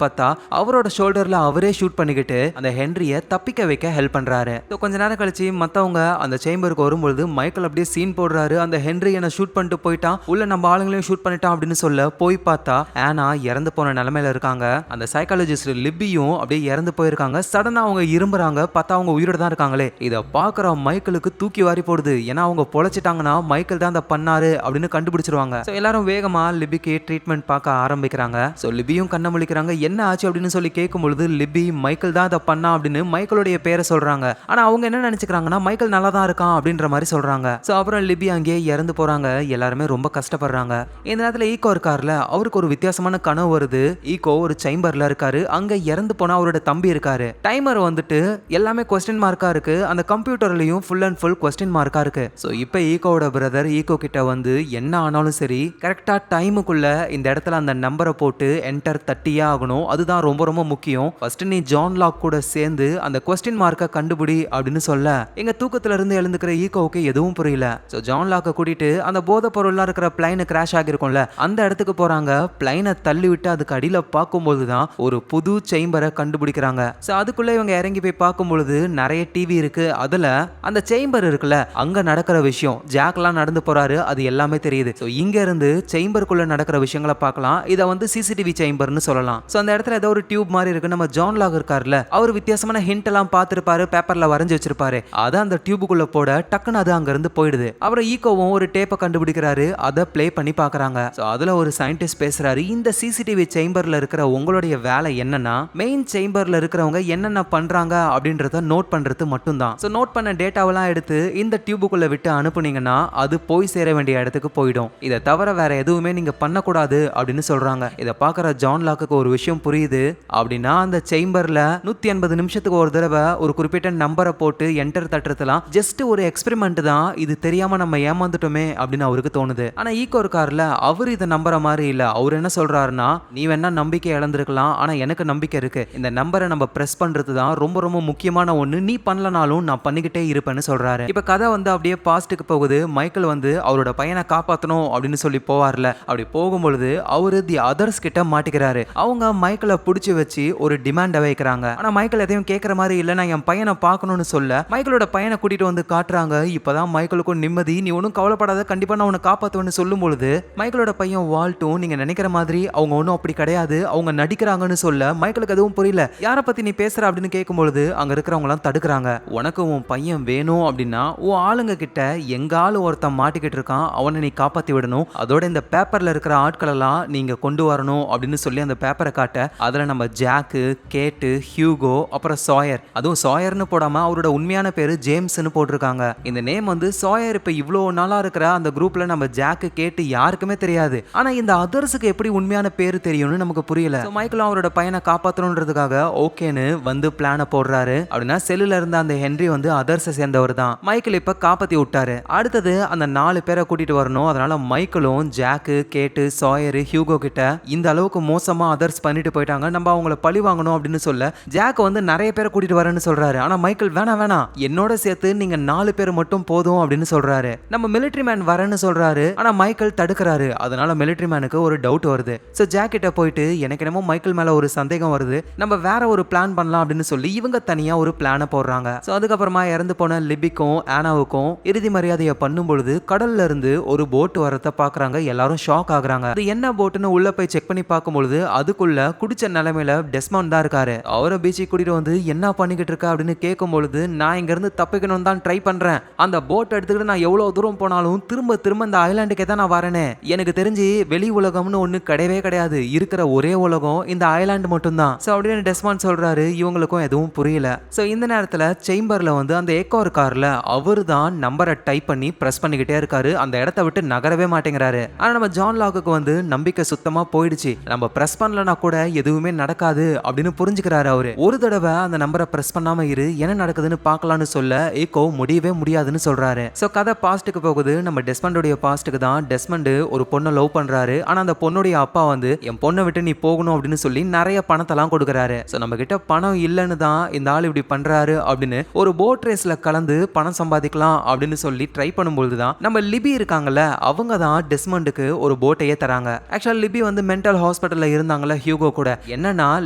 பார்த்தா அவரோட ஷோல்டர்ல அவரே ஷூட் பண்ணிக்கிட்டு அந்த ஹென்ரிய தப்பிக்க வைக்க ஹெல்ப் பண்றாரு. ஸோ கொஞ்ச நேரம் கழிச்சு மத்தவங்க அந்த சேம்பருக்கு வரும்பொழுது மைக்கேல் அப்படியே சீன் போடுறாரு, அந்த ஹென்றி என்ன ஷூட் பண்ணிட்டு போயிட்டான், உள்ள நம்ம ஆளுங்களையும் ஷூட் பண்ணிட்டான் அப்படின்னு சொல்ல போய் பார்த்தா ஆனா இறந்து போன நிலைமையில இருக்காங்க. அந்த சைக்காலஜிஸ்ட் லிபியும் அப்படியே இறந்து போயிருக்காங்க. சடனா அவங்க இரும்புறாங்க, பார்த்தா அவங்க உயிரோட தான் இருக்காங்களே. இதை பார்க்குற மைக்கேலுக்கு தூக்கி வாரி போடுது. ஏன்னா அவங்க பொழைச்சிட்டாங்கன்னா மைக்கேல் தான் அதை பண்ணாரு அப்படின்னு கண்டுபிடிச்சிருவாங்க. ஸோ எல்லாரும் வேகமா லிபிக்கு ட்ரீட்மெண்ட் பார்க்க ஆரம்பிக்கிறாங்க. ஸோ லிபியும் கண்ணை முழிக்கிறாங்க, என்ன ஆச்சு அப்படின்னு சொல்லி கேட்கும் பொழுது லிபி மைக்கேல் தான் அதை பண்ணா அப்படின்னு மைக்கேலுடைய பேரை சொல்றாங்க. ஆனா அவங்க என்ன நினைச்சுக்கிறாங்கன்னா மைக்கேல் நல்லா தான் இருக்கான் அப்படின்ற மாதிரி சொல்றாங்க. ஸோ அப்புறம் லிபி அங்கேயே இறந்து போறாங்க. எல்லாருமே ரொம்ப கஷ்டப்படுறாங்க. இந்த நேரத்தில் ஈகோ இருக்காருல, அவருக்கு ஒரு வித்தியாசமான கனவு வருது. ஈகோ ஒரு சேம்பர்ல இருக்காரு, அங்க இறந்து போனா அவரோட தம்பி இருக்காரு. டைமர் வந்துட்டு எல்லாமே கொஸ்டின் மார்க்கா இருக்கு, அந்த கம்ப்யூட்டர்லயும் ஃபுல் அண்ட் ஃபுல் கொஸ்டின் மார்க்கா இருக்கு. ஸோ இப்போ ஈகோவோட பிரதர் ஈகோ கிட்ட வந்து என்ன ஆனாலும் சரி கரெக்டா டைமுக்குள்ள இந்த இடத்துல அந்த நம்பரை போட்டு என்டர் தட்டியே ஆகணும், அதுதான் ரொம்ப ரொம்ப முக்கியம். ஃபர்ஸ்ட் நீ ஜான் லாக் கூட சேர்ந்து அந்த கொஸ்டின் மார்க்கை கண்டுபிடி அப்படின்னு சொல்ல எங்க தூக்கத்துல இருந்து எழுந்துக்கிற ஈகோவுக்கு எதுவும் புரியல. ஸோ ஜான் லாக்கை கூட்டிட்டு அந்த போதை பொருள்லாம் இருக்கிற பிளைன் கிராஷ் ஆகிருக்கும்ல அந்த இடத்துக்கு போறாங்க. பிளைனை தள்ளி விட்டு அதுக்கு அடியில பார்க்கும்போது தான் ஒரு புது சேம்பரை கண்டுபிடிக்கிறாங்க. ஸோ அதுக்குள்ள இவங்க இறங்கி போய் பார்க்கும்பொழுது நிறைய டிவி இருக்கு. அதுல அந்த சேம்பர் இருக்குல்ல, அங்க நடக்கிற விஷயம் ஜாக்லாம் நடந்து போறாரு, அது எல்லாமே தெரியுது. ஸோ இங்க இருந்து சேம்பருக்குள்ள நடக்கிற விஷயங்களை பார்க்கலாம். இதை வந்து சிசிடிவி சேம்பர்னு சொல்லலாம். ஸோ அந்த இடத்துல ஏதோ ஒரு டியூப் மாதிரி இருக்கு. நம்ம ஜான் லாக் இருக்காருல்ல, அவர் வித்தியாசமான ஹிண்ட் எல்லாம் பார்த்திருப்பாரு, பேப்பர்ல வரைஞ்சு வச்சிருப்பாரு. அதை அந்த டியூபுக்குள்ள போட டக்குன்னு அது அங்க இருந்து போயிடுது. அப்புறம் ஈகோவும் ஒரு டேப்பை கண்டுபிடிக்கிறாரு, அதை பிளே பண்ணி பார்க்கறாங்க. ஸோ அதுல ஒரு சயின்டிஸ்ட் பேசுறாரு, இந்த சிசிடிவி சேம்பர்ல இருக்கிற உங்களுடைய வேலை என்னன்னா மெயின் சேம்பர்ல இருக்கிறவங்க என்னென்ன பண்றாங்க அப்படின்றத நோட் பண்றது மட்டும்தான். ஸோ நோட் பண்ண டேட்டாவெல்லாம் எடுத்து இந்த டியூபுக்குள்ள விட்டு அனுப்புனீங்கன்னா அது போய் சேர வேண்டிய இடத்துக்கு போயிடும். இதை தவிர வேற எதுவுமே நீங்க பண்ணக்கூடாது அப்படின்னு சொல்றாங்க. இதை பார்க்குற ஜான் லாக்கு ஒரு விஷயம் புரியுது. அப்படின்னா அந்த சேம்பர்ல 180 நிமிஷத்துக்கு ஒரு தடவை ஒரு குறிப்பிட்ட நம்பரை போட்டு என்டர் தட்டுறதுலாம் ஜஸ்ட் ஒரு எக்ஸ்பெரிமெண்ட் தான், இது தெரியாம நம்ம ஏமாந்துட்டோமே அப்படின்னு அவருக்கு தோணுது. ஆனா ஈகோ இருக்கார்ல, அவர் இதை நம்புற மாதிரி இல்ல. அவர் என்ன சொல்றாருன்னா, நீ வேணா நம்பிக்கை இழந்துட்டு வந்திருக்கலாம். ஆனா எனக்கு நம்பிக்கை இருக்கு. இந்த நம்பரை நம்ம பிரஸ் பண்றது தான் ரொம்ப ரொம்ப முக்கியமான ஒண்ணு. நீ பண்ணலனாலும் நான் பண்ணிக்கிட்டே இருப்பேன்னு சொல்றாரு. இப்ப கதை வந்து அப்படியே பாஸ்ட்டுக்கு போகுது. மைக்கேல் வந்து அவரோட பையனை காப்பாத்தணும் அப்படின்னு சொல்லி போவார்ல. அப்படி போகும்பொழுது அவரு தி அதர்ஸ் கிட்ட மாட்டிக்கிறாரு. அவங்க மைக்கேலை புடிச்சு வச்சு ஒரு டிமாண்ட வைக்கிறாங்க. ஆனா மைக்கேல் எதையும் கேட்கற மாதிரி இல்ல. நான் என் பையனை பார்க்கணும்னு சொல்ல மைக்கேலோட பையனை கூட்டிட்டு வந்து காட்டுறாங்க. இப்பதான் மைக்கேலுக்கும் நிம்மதி. நீ ஒன்னும் கவலைப்படாத, கண்டிப்பா நான் உன்னை காப்பாத்துவேன்னு சொல்லும் பொழுது மைக்கேலோட பையன் வால்ட்டும் நீங்க நினைக்கிற மாதிரி அவங்க ஒன்னும் அப்படி கிடையாது, அவங்க நடிக்கிறாங்கன்னு சொல்ல மைக்கேலுக்கு எதுவும் புரியல. யாரை பத்தி நீ பேசுற அப்படின்னு கேட்கும்பொழுது அங்க இருக்கிறவங்க எல்லாம் தடுக்கிறாங்க. உனக்கு உன் பையன் வேணும் அப்படின்னா உன் ஆளுங்க கிட்ட எங்க ஆளு ஒருத்தன் மாட்டிக்கிட்டு இருக்கான், அவனை நீ காப்பாத்தி விடணும். அதோட இந்த பேப்பர்ல இருக்கிற ஆட்கள் எல்லாம் நீங்க கொண்டு வரணும் அப்படின்னு சொல்லி அந்த பேப்பரை காட்ட அதுல நம்ம ஜாக்கு, கேட்டு, ஹியூகோ, அப்புறம் சாயர், அதுவும் சாயர்னு போடாம அவரோட உண்மையான பேரு ஜேம்ஸ்னு போட்டிருக்காங்க. இந்த நேம் வந்து சாயர். இப்ப இவ்வளவு நாளா இருக்கிற அந்த குரூப்ல நம்ம ஜாக்கு, கேட்டு யாருக்குமே தெரியாது. ஆனா இந்த அதர்ஸுக்கு எப்படி உண்மையான பேரு தெரியும்னு நமக்கு புரியல. மைக்கேல் அவரோட பையனை காப்பாற்றணுன்றதுக்காக ஓகேன்னு வந்து பிளான போடுறாரு. அப்படின்னா செல்லுல இருந்த அந்த ஹென்றி வந்து அதர்ஸை சேர்ந்தவர் தான். மைக்கேல் இப்ப காப்பாத்தி விட்டாரு. அடுத்தது அந்த 4 பேரை கூட்டிட்டு வரணும். அதனால மைக்கேலும் ஜாக்கு, கேட்டு, சாயர், ஹியூகோ கிட்ட இந்த அளவுக்கு மோசமா அதர்ஸ் பண்ணிட்டு போயிட்டாங்க, நம்ம அவங்கள பழி வாங்கணும் அப்படின்னு சொல்ல ஜாக் வந்து நிறைய பேரை கூட்டிட்டு வரேன்னு சொல்றாரு. ஆனா மைக்கேல் வேணாம் என்னோட சேர்த்து நீங்க 4 பேர் மட்டும் போதும் அப்படின்னு சொல்றாரு. நம்ம மிலிட்டரி மேன் வரேன்னு சொல்றாரு. ஆனா மைக்கேல் தடுக்கிறாரு. அதனால மிலிட்டரி மேனுக்கு ஒரு டவுட் வருது. சோ ஜாக் கிட்ட போயிட்டு எனக்கு என்னமோ மைக்கேல் மேல ஒரு சந்தேகம் வருது, நம்ம வேற ஒரு பிளான் பண்ணலாம் அப்படின்னு சொல்லி இவங்க தனியா ஒரு பிளான போடுறாங்க. சோ அதுக்கப்புறமா இறந்து போன லிபிக்கும் ஆனாவுக்கும் இறுதி மரியாதையை பண்ணும் பொழுது கடல்ல இருந்து ஒரு போட் வரத பாக்குறாங்க. எல்லாரும் ஷாக் ஆகுறாங்க. அது என்ன போட்னு உள்ள போய் செக் பண்ணி பார்க்கும்பொழுது அதுக்குள்ள குடிச்ச நிலைமையில டெஸ்மண்ட் தான் இருக்காரு. அவரை பீச்சுக்கு கூட்டிட்டு வந்து என்ன பண்ணிக்கிட்டு இருக்கா அப்படின்னு கேட்கும் பொழுது நான் இங்க இருந்து தப்பிக்கணும் தான் ட்ரை பண்றேன். அந்த போட் எடுத்துக்கிட்டு நான் எவ்வளவு தூரம் போனாலும் திரும்ப திரும்ப இந்த ஐலாண்டுக்கே தான் நான் வரேனே. எனக்கு தெரிஞ்சு வெளி உலகம்னு ஒண்ணு கிடையவே கிடையாது. இருக்கிற ஒரே உலகம் இந்த ஐலாண்டு மட்டும் தான். சோ அப்படின்னு டெஸ்மண்ட் சொல்றாரு. இவங்களுக்கும் எதுவும் புரியல. சோ இந்த நேரத்துல சேம்பர்ல வந்து அந்த எக்கோ இருக்கார்ல, அவரு தான் நம்பரை டைப் பண்ணி பிரஸ் பண்ணிக்கிட்டே இருக்காரு. அந்த இடத்த விட்டு நகரவே மாட்டேங்கிறாரு. ஆனா நம்ம ஜான் லாக்கு வந்து நம்பிக்கை சுத்தமா போயிடுச்சு. நம்ம பிரஸ் பண்ணலனா கூட எதுவுமே நடக்காது அப்படின்னு புரிஞ்சுக்கிறாரு அவரு. ஒரு தடவை அந்த நம்பரை பிரஸ் பண்ணாம இரு, என்ன நடக்குதுன்னு பார்க்கலாம்னு சொல்ல எக்கோ முடியவே முடியாதுன்னு சொல்றாரு. சோ கதை பாஸ்ட்டுக்கு போகுது. நம்ம டெஸ்மண்டோடைய பாஸ்ட்டுக்கு தான். டெஸ்மண்ட் ஒரு பொண்ணை லவ் பண்றாரு. ஆனா அந்த பொண்ணுடைய அப்பா வந்து என் பொண்ணை விட்டு நீ போகணும் அப்படின்னு சொல்லி நிறைய பணத்தெல்லாம் கொடுக்கறாரு. சோ நம்ம கிட்ட பணம் இல்லைன்னு தான் இந்த ஆள் இப்படி பண்றாரு அப்படின்னு ஒரு போட் ரேஸ்ல கலந்து பணம் சம்பாதிக்கலாம் அப்படின்னு சொல்லி ட்ரை பண்ணும்போது தான் நம்ம லிபி இருக்காங்கல்ல, அவங்க தான் டெஸ்மண்டுக்கு ஒரு போட்டையே தராங்க. ஆக்சுவலா லிபி வந்து மென்டல் ஹாஸ்பிட்டல்ல இருந்தாங்கல்ல ஹியூகோ கூட. என்னன்னா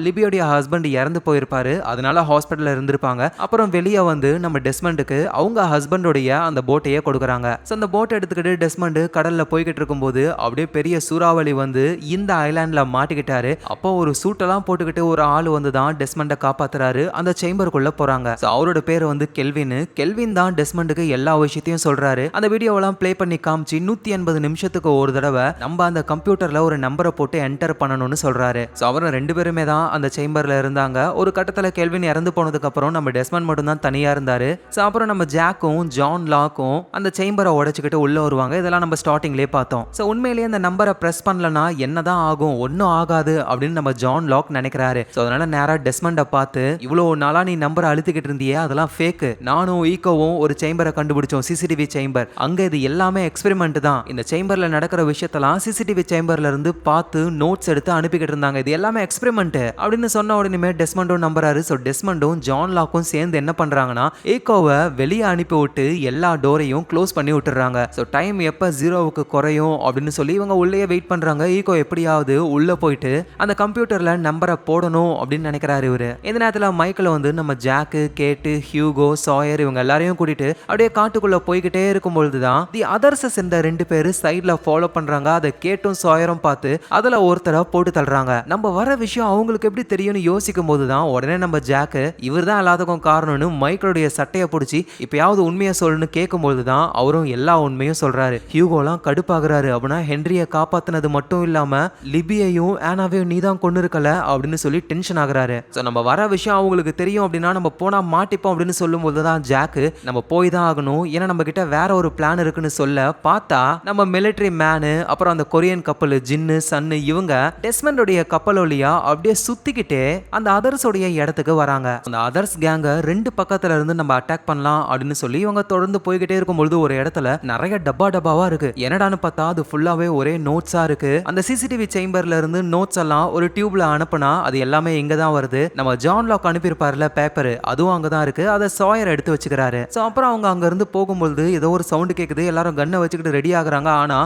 லிபியோடைய ஹஸ்பண்ட் இறந்து போயிருப்பாரு, அதனால ஹாஸ்பிட்டல்ல இருந்திருப்பாங்க. அப்புறம் வெளியே வந்து நம்ம டெஸ்மண்டுக்கு அவங்க ஹஸ்பண்டோடைய அந்த போட்டையே கொடுக்குறாங்க. சோ அந்த போட்டை எடுத்துக்கிட்டு டெஸ்மண்ட் கடல்ல போய்கிட்டு இருக்கும்போது அப்படியே பெரிய சூறாவளி வந்து இந்த ஐலாண்ட்ல மாட்டிக்கிட்டாரு. அப்போ ஒரு சூட்டெல்லாம் போட்டுக்கிட்டு ஒரு ஆள் வந்து தான் டெஸ்மண்டை காப்பாத்துறாரு. அந்த சேம்பருக்குள்ள போறாங்க. அவரோட பேர் வந்து கெல்வின். கெல்வின் தான் டெஸ்மண்டுக்கு எல்லா விஷயத்தையும் சொல்றாரு. அந்த வீடியோவெல்லாம் ப்ளே பண்ணி காமிச்சு 180 நிமிஷத்துக்கு ஒரு தடவை நம்ம அந்த கம்ப்யூட்டர்ல ஒரு நம்பரை போட்டு என்டர் பண்ணணும்னு சொல்றாரு. அவரும் 2 பேருமே தான் அந்த சேம்பர்ல இருந்தாங்க. ஒரு கட்டத்துல கெல்வின் இறந்து போனதுக்கு அப்புறம் நம்ம டெஸ்மண்ட் மட்டும் தான் தனியா இருந்தாரு. அப்புறம் நம்ம ஜாக்கும் ஜான் லாக்கும் அந்த சேம்பரை உடைச்சுக்கிட்டு உள்ள வருவாங்க. இதெல்லாம் நம்ம ஸ்டார்டிங்லேயே பார்த்தோம். உண்மையிலேயே அந்த நம்பரை பிரஸ் பண்ணலனா என்னதான் ஆகும், ஒன்னும் ஆகாது அப்படின்னு நம்ம ஜான் லாக் நினைக்கிறாரு. அதனால நேரா டெஸ்மண்டை பார்த்து இவ்வளவு நாளா நீ நம்பரை அழுத்திக்கிட்டு இருந்தியே அதெல்லாம் ஃபேக், நானும் ஈகோவும் ஒரு சேம்பரை கண்டுபிடிச்சோம், சிசிடிவி சேம்பர். அங்க இது எல்லாமே எக்ஸ்பெரிமெண்ட் தான். இந்த சேம்பர்ல நடக்கிற விஷயத்தெல்லாம் சிசிடிவி சேம்பர்ல இருந்து பார்த்து நோட்ஸ் எடுத்து அனுப்பிக்கிட்டு இருந்தாங்க. இது எல்லாமே எக்ஸ்பெரிமெண்ட் அப்படின்னு சொன்ன உடனே டெஸ்மண்டும் நம்புறாரு. டெஸ்மண்டும் ஜான் லாக்கும் சேர்ந்து என்ன பண்றாங்கன்னா ஈகோவை வெளியே அனுப்பி விட்டு எல்லா டோரையும் க்ளோஸ் பண்ணி விட்டுறாங்க. டைம் எப்ப 0க்கு குறையும் அப்படின்னு சொல்லி இவங்க உள்ளே வெயிட் பண்றாங்க. ஈகோ எப்படியாவது உள்ள போயிட்டு அந்த கம்ப்யூட்டர்ல நம்பரை போடணும் அப்படின்னு நினைக்கிறாரு இவரு. இந்த நேரத்துல மைக்கேல் வந்து நம்ம ஜாக்கு, கேட்டு, ஹியூகோ, சாயர் இவங்க எல்லாரையும் கூட்டிட்டு அப்படியே காட்டுக்குள்ள போய்கிட்டே இருக்கும் பொழுதுதான் தி அதர்ஸ் சேர்ந்த 2 பேரு சைட்ல ஃபாலோ பண்றாங்க. அதை கேட்டும் சாயரும் பார்த்து அதுல ஒருத்தரை போட்டு தள்ளுறாங்க. நம்ம வர விஷயம் அவங்களுக்கு எப்படி தெரியும்னு யோசிக்கும் போதுதான் உடனே நம்ம ஜாக்கு இவர் தான் எல்லாத்துக்கும் காரணம்னு மைக்கேலுடைய சட்டையை பிடிச்சி இப்பயாவது உண்மையை சொல்லுன்னு கேட்கும் போதுதான் அவரும் எல்லா உண்மையும் சொல்றாரு. ஹியூகோலாம் கடுப்பாகிறாரு. அப்படின்னா ஹென்ரியை காப்பாத்தினது மட்டும் இல்லாம லிபியையும் ஆனாவையும் நீதான் கொண்டு இருக்கல அப்படின்னு சொல்லி டென்ஷன் ஆகுறாரு. நம்ம வர விஷயம் அவங்களுக்கு தெரியும் அப்படின்னா நம்ம போனா மாட்டிப்போம் அப்படின்னு சொல்லும் போதுதான் ஜாக்கு நம்ம போய் தான் ஆகணும், ஏன்னா நம்ம கிட்ட வேற ஒரு பிளான் இருக்குன்னு சொல்ல பார்த்தா நம்ம மிலிட்டரி மேனு அப்புறம் அந்த கொரியன் கப்பல் ஜின்னு சன்னு இவங்க டெஸ்மண்டோடைய கப்பல் வழியா அப்படியே சுத்திக்கிட்டே அந்த அதர்ஸோடைய இடத்துக்கு வராங்க. அந்த அதர்ஸ் கேங்க 2 பக்கத்துல இருந்து நம்ம அட்டாக் பண்ணலாம் அப்படின்னு சொல்லி இவங்க தொடர்ந்து போய்கிட்டே இருக்கும்பொழுது ஒரு இடத்துல நிறைய டப்பாவா இருக்கு. என்னடான்னு பார்த்தா அது ஃபுல்லாவே ஒரே நோட்ஸா இருக்கு. அந்த சிசிடிவி சேம்பர்ல இருந்து நோட்ஸ் எல்லாம் ஒரு டியூப்ல அனுப்புனா அது எல்லாமே இங்க தான் வருது. நம்ம ஜான் லாக் அனுப்பியிருப்பார்ல பேப்பர், அதுவும் அங்க தான் இருக்கு. அதை சாயர் எடுத்து வச்சுக்கிறாரு. சோ அப்புறம் அவங்க அங்க இருந்து போகும்போது ஏதோ ஒரு சவுண்ட் கேக்குது. எல்லாரும் கன்னை வச்சுக்கிட்டு ரெடி ஆகுறாங்க. ஆனா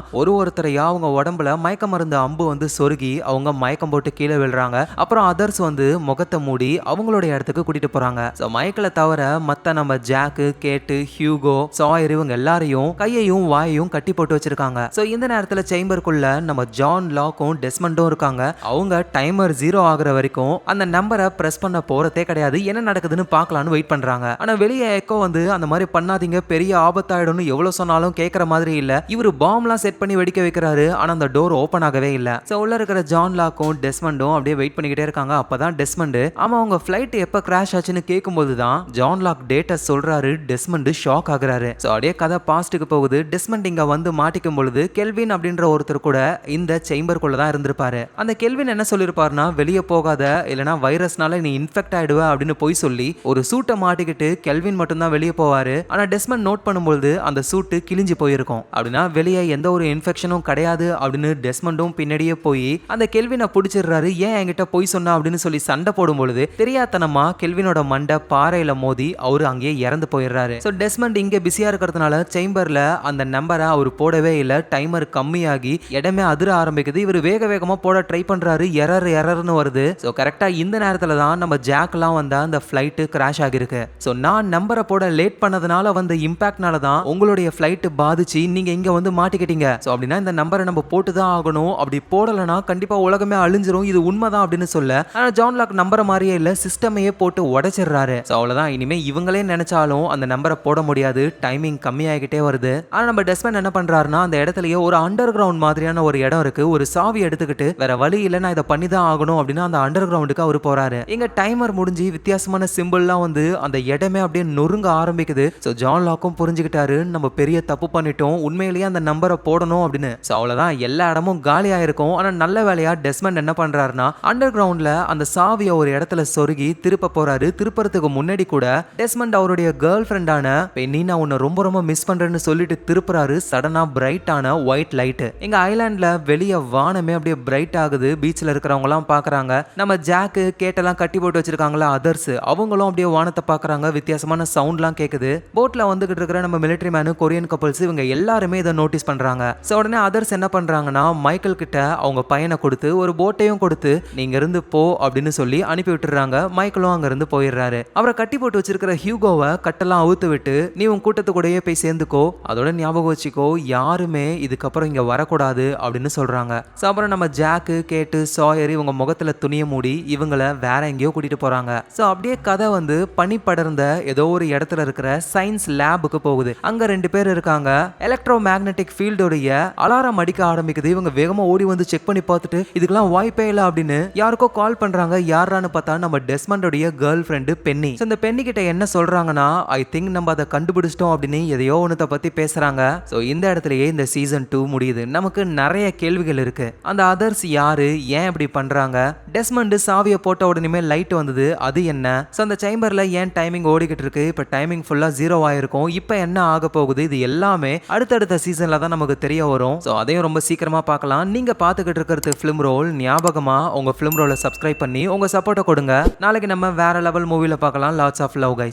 ஒருத்தரையா அவங்க உடம்புல மயக்க மருந்து அம்பு வந்து சொருகி அவங்க மயக்கம் போட்டு கீழே விழுறாங்க. அப்புறம் அதர்ஸ் வந்து முகத்தை மூடி அவங்களுடைய இடத்துக்கு கூட்டிட்டு போறாங்க. சோ மைக்கேல தவிர மத்த நம்ம ஜாக்கு, கேட்டு, ஹியூகோ, சாயர் இவங்க எல்லாரையும் கையையும் வாயையும் கட்டி போட்டு வச்சிருக்காங்க. சோ இந்த நேரத்துல சேம்பருக்குள்ள நம்ம ஜான் லாக்கும் டெஸ்மண்டும் இருக்காங்க. அவங்க டைமர் 0 ஆகுற வரைக்கும் அந்த நம்பரை பிரஸ் பண்ண போறதே கிடையாது. என்ன நடக்குதுன்னு பார்க்கலாம்னு வெயிட் பண்றாங்க. ஆனா வெளியே எக்கோ வந்து அந்த மாதிரி பண்ணாதீங்க, பெரிய ஆபத்தாயிடும்னு எவ்வளவு சொன்னாலும் கேட்கற மாதிரி இல்ல. இவரு பாம்லாம் செட் பண்ணி வெடிக்க வைக்கிறாரு. ஆனா அந்த டோர் ஓபன் ஆகவே இல்ல. சோ உள்ள இருக்கிற ஜான் லாக்கும் டெஸ்மண்டும் அப்படியே வெயிட் பண்ணிக்கிட்டே இருக்காங்க. அப்பதான் டெஸ்மண்ட் ஆமா அவங்க ஃபிளைட் எப்ப கிராஷ் ஆச்சுன்னு கேட்கும்போது தான் ஜான் லாக் டேட்டா சொல்றாரு. டெஸ்மண்ட் ஷாக் ஆகுறாரு. சோ அப்படியே கதை பாஸ்டுக்கு போகுது. டெஸ்மண்ட் இங்க வந்து மாட்டிக்கும் பொழுது கெல்வின் அப்படின்ற ஒருத்தர் கூட இந்த சேம்பருக்குள்ள தான் இருந்திருப்பாரு. அந்த கெல்வின் என்ன சொல்லிருப்பாருன்னா, வெளியே போகாத, இல்லனா வைரஸ்னால நீ இன்ஃபெக்ட் ஆயிடுவ அப்படின்னு போய் சொல்லி ஒரு சூட்டை மாட்டிக்கிட்டு கெல்வின் மட்டும் தான் வெளியே போவாரு. ஆனா டெஸ்மண்ட் நோட் பண்ணும்போது அந்த சூட்டு கிழிஞ்சு போயிருக்கும். அப்படின்னா வெளியே எந்த ஒரு இன்ஃபெக்ஷனும் கிடையாது அப்படின்னு டெஸ்மண்டும் பின்னாடியே போய் அந்த கெல்வினை பிடிச்சிடுறாரு. ஏன் என்கிட்ட போய் சொன்னா அப்படின்னு சொல்லி சண்டை போடும் பொழுது தெரியாதனமா கெல்வினோட மண்டை பாறையில மோதி அவரு அங்கேயே இறந்து போயிடுறாரு. சோ டெஸ்மண்ட் இங்க பிஸியா இருக்கிறதுனால சேம்பர்ல அந்த நம்பரை அவர் போடவே இல்லை. டைமர் கம்மியாகி இடமே அதிர ஆரம்பிக்குது. இவர் வேக வேகமா போட ட்ரை பண்றாரு. எரர்னு வருது. சோ கரெக்டா இந்த நேரத்துல தான் நம்ம ஜாக்லாம் வந்தா அந்த ஃபிளைட் கிராஷ் ஆகிருக்கு. சோ நான் நம்பரை போட லேட் பண்ணதுனால வந்த இம்பாக்ட்னால தான் உங்களுடைய ஃபிளைட் பாதிச்சு நீங்க இங்க வந்து மாட்டிக்கிட்டீங்க. சோ அப்படின்னா இந்த நம்பரை நம்ம போட்டு தான் ஆகணும். அப்படி போடலனா கண்டிப்பா உலகமே அழிஞ்சிரும். இது உண்மைதான் அப்படின்னு சொல்ல, ஆனா ஜான் லாக் நம்பரை மாதிரியே இல்ல, சிஸ்டமையே போட்டு உடைச்சிடுறாரு. சோ அவ்வளவுதான். இனிமே இவங்களே நினைச்சாலும் அந்த நம்பரை போட முடியாது. டைமிங் கம்மியாகிட்டே வருது. ஆனா நம்ம டெஸ்மண்ட் என்ன பண்றாருன்னா, அந்த இடத்துலயே ஒரு அண்டர் கிரவுண்ட் மாதிரியான ஒரு இடம் இருக்கு. ஒரு சாவி எடுத்துக்கிட்டு வேற வழி இல்ல, நான் இதை பண்ணி தான் ஆகணும் அப்படின்னு அந்த அண்டர் கிரவுண்டுக்கு அவர் போறாரு. இங்க டைமர் முடிஞ்சு வித்தியாசமான சிம்பிள்லாம் வந்து அந்த இடமே அப்படியே நொறுங்க ஆரம்பிக்குது. சோ ஜான் லாக்கும் புரிஞ்சுக்கிட்டாரு, நம்ம பெரிய தப்பு பண்ணிட்டோம், உண்மையிலேயே அந்த நம்பரை போடணும் அப்படின்னு. சோ அவ்வளவுதான், எல்லா இடமும் காலியா இருக்கும். ஆனா நல்ல வேலையா டெஸ்மண்ட் என்ன பண்றாருன்னா, அண்டர் கிரவுண்ட்ல அந்த சாவியை ஒரு இடத்துல சொருகி திருப்ப போறாரு. திருப்பறதுக்கு முன்னாடி கூட டெஸ்மண்ட் அவருடைய கேர்ள் ஃப்ரெண்டான பென்னி, நான் உன்னை ரொம்ப ரொம்ப மிஸ் பண்றேன்னு சொல்லிட்டு திருப்புறாரு. சடனா பிரைட்டான ஒயிட் லைட் எங்க ஐலாண்ட்ல வெளிய வானமே அப்படியே பிரைட் ஆகுது. பீச்ல இருக்கிறவங்க எல்லாம் பாக்குறாங்க. நம்ம ஜாக்கு, கேட்டெல்லாம் கட்டி போட்டு வச்சிருக்காங்களா அதர்ஸ், அவங்களும் அப்படியே வானத்தை பாக்குறாங்க. வித்தியாசமான சவுண்ட்லாம் கேக்குது. போட்ல வந்துகிட்டு இருக்கிற நம்ம மிலிட்டரி மேனு, கொரியன் கப்பல்ஸ், இவங்க எல்லாருமே இதை நோட்டீஸ் பண்றாங்க. சோ உடனே அதர்ஸ் என்ன பண்றாங்கன்னா, மைக்கேல் கிட்ட அவங்க பையனை கொடுத்து ஒரு போட்டையும் கொடுத்து நீங்க இருந்து போ அப்படின்னு சொல்லி அனுப்பி விட்டுறாங்க. மைக்கேலும் அங்க இருந்து போயிடுறாரு. அவரை கட்டி போட்டு வச்சிருக்கிற ஹியூகோவை கட்டெல்லாம் அவுத்து விட்டு நீ உன் கூட்டத்து கூடயே போய் சேர்ந்துக்கோ, அதோட ஞாபகம் வச்சுக்கோ, யாருமே இதுக்கப்புறம் இங்க வரக்கூடாது அப்படின்னு சொல்றாங்க. சோ அப்புறம் நம்ம ஜாக்கு, கேட்டு, சாயர் இவங்க முகத்துல துணியை மூடி இவங்களை வேற எங்கேயோ கூட்டிட்டு போறாங்க. சோ அப்படியே கதை வந்து பனி படர்ந்த ஏதோ ஒரு இடத்துல இருக்கிற சயின்ஸ் லேபுக்கு போகுது. அங்க 2 பேர் இருக்காங்க. எலக்ட்ரோ மேக்னெட்டிக் ஃபீல்டோடைய அலாரம் அடிக்க ஆரம்பிக்குது. இவங்க வேகமா ஓடி வந்து செக் பண்ணி பார்த்துட்டு இதுக்கெல்லாம் வாய்ப்பே இல்லை அப்படின்னு யாருக்கோ கால் பண்றாங்க. யாரான்னு பார்த்தா நம்ம டெஸ்மண்டோடைய கேர்ள் ஃப்ரெண்டு பென்னி. இந்த பென்னி கிட்ட என்ன சொல்றாங்கன்னா, ஐ திங்க் நம்ம அதை கண்டுபிடிச்சிட்டோம் அப்படின்னு எதையோ ஒன்னத்தை பத்தி பேசுறாங்க. சோ இந்த இடத்துலயே இந்த சீசன் 2 முடியுது. நமக்கு நிறைய கேள்விகள் இருக்கு. அந்த அதர்ஸ் யாரு, ஏன் இப்படி பண்றாங்க, டெஸ்மண்ட் சாவியை போட்ட உடனே லைட் வந்தது, அது என்ன, சோ அந்த சேம்பர்ல ஏன் டைமிங் ஓடிக்கிட்டு இருக்கு, இப்ப டைமிங் ஃபுல்லா 0 ஆயிருக்கும், இப்ப என்ன ஆக போகுது, இது எல்லாமே அடுத்தடுத்த சீசன்ல தான் நமக்கு தெரிய வரும். சோ அதையும் ரொம்ப சீக்கிரமா பார்க்கலாம். நீங்க பாத்துக்கிட்டு இருக்கிறது ஃபிலிம் ரோல். ஞாபகமா உங்க ஃபிலிம் ரோலை சப்ஸ்கிரைப் பண்ணி உங்க சப்போர்ட்டை கொடுங்க. நாளைக்கு நம்ம வேற லெவல் மூவில பார்க்கலாம். Lots of love guys.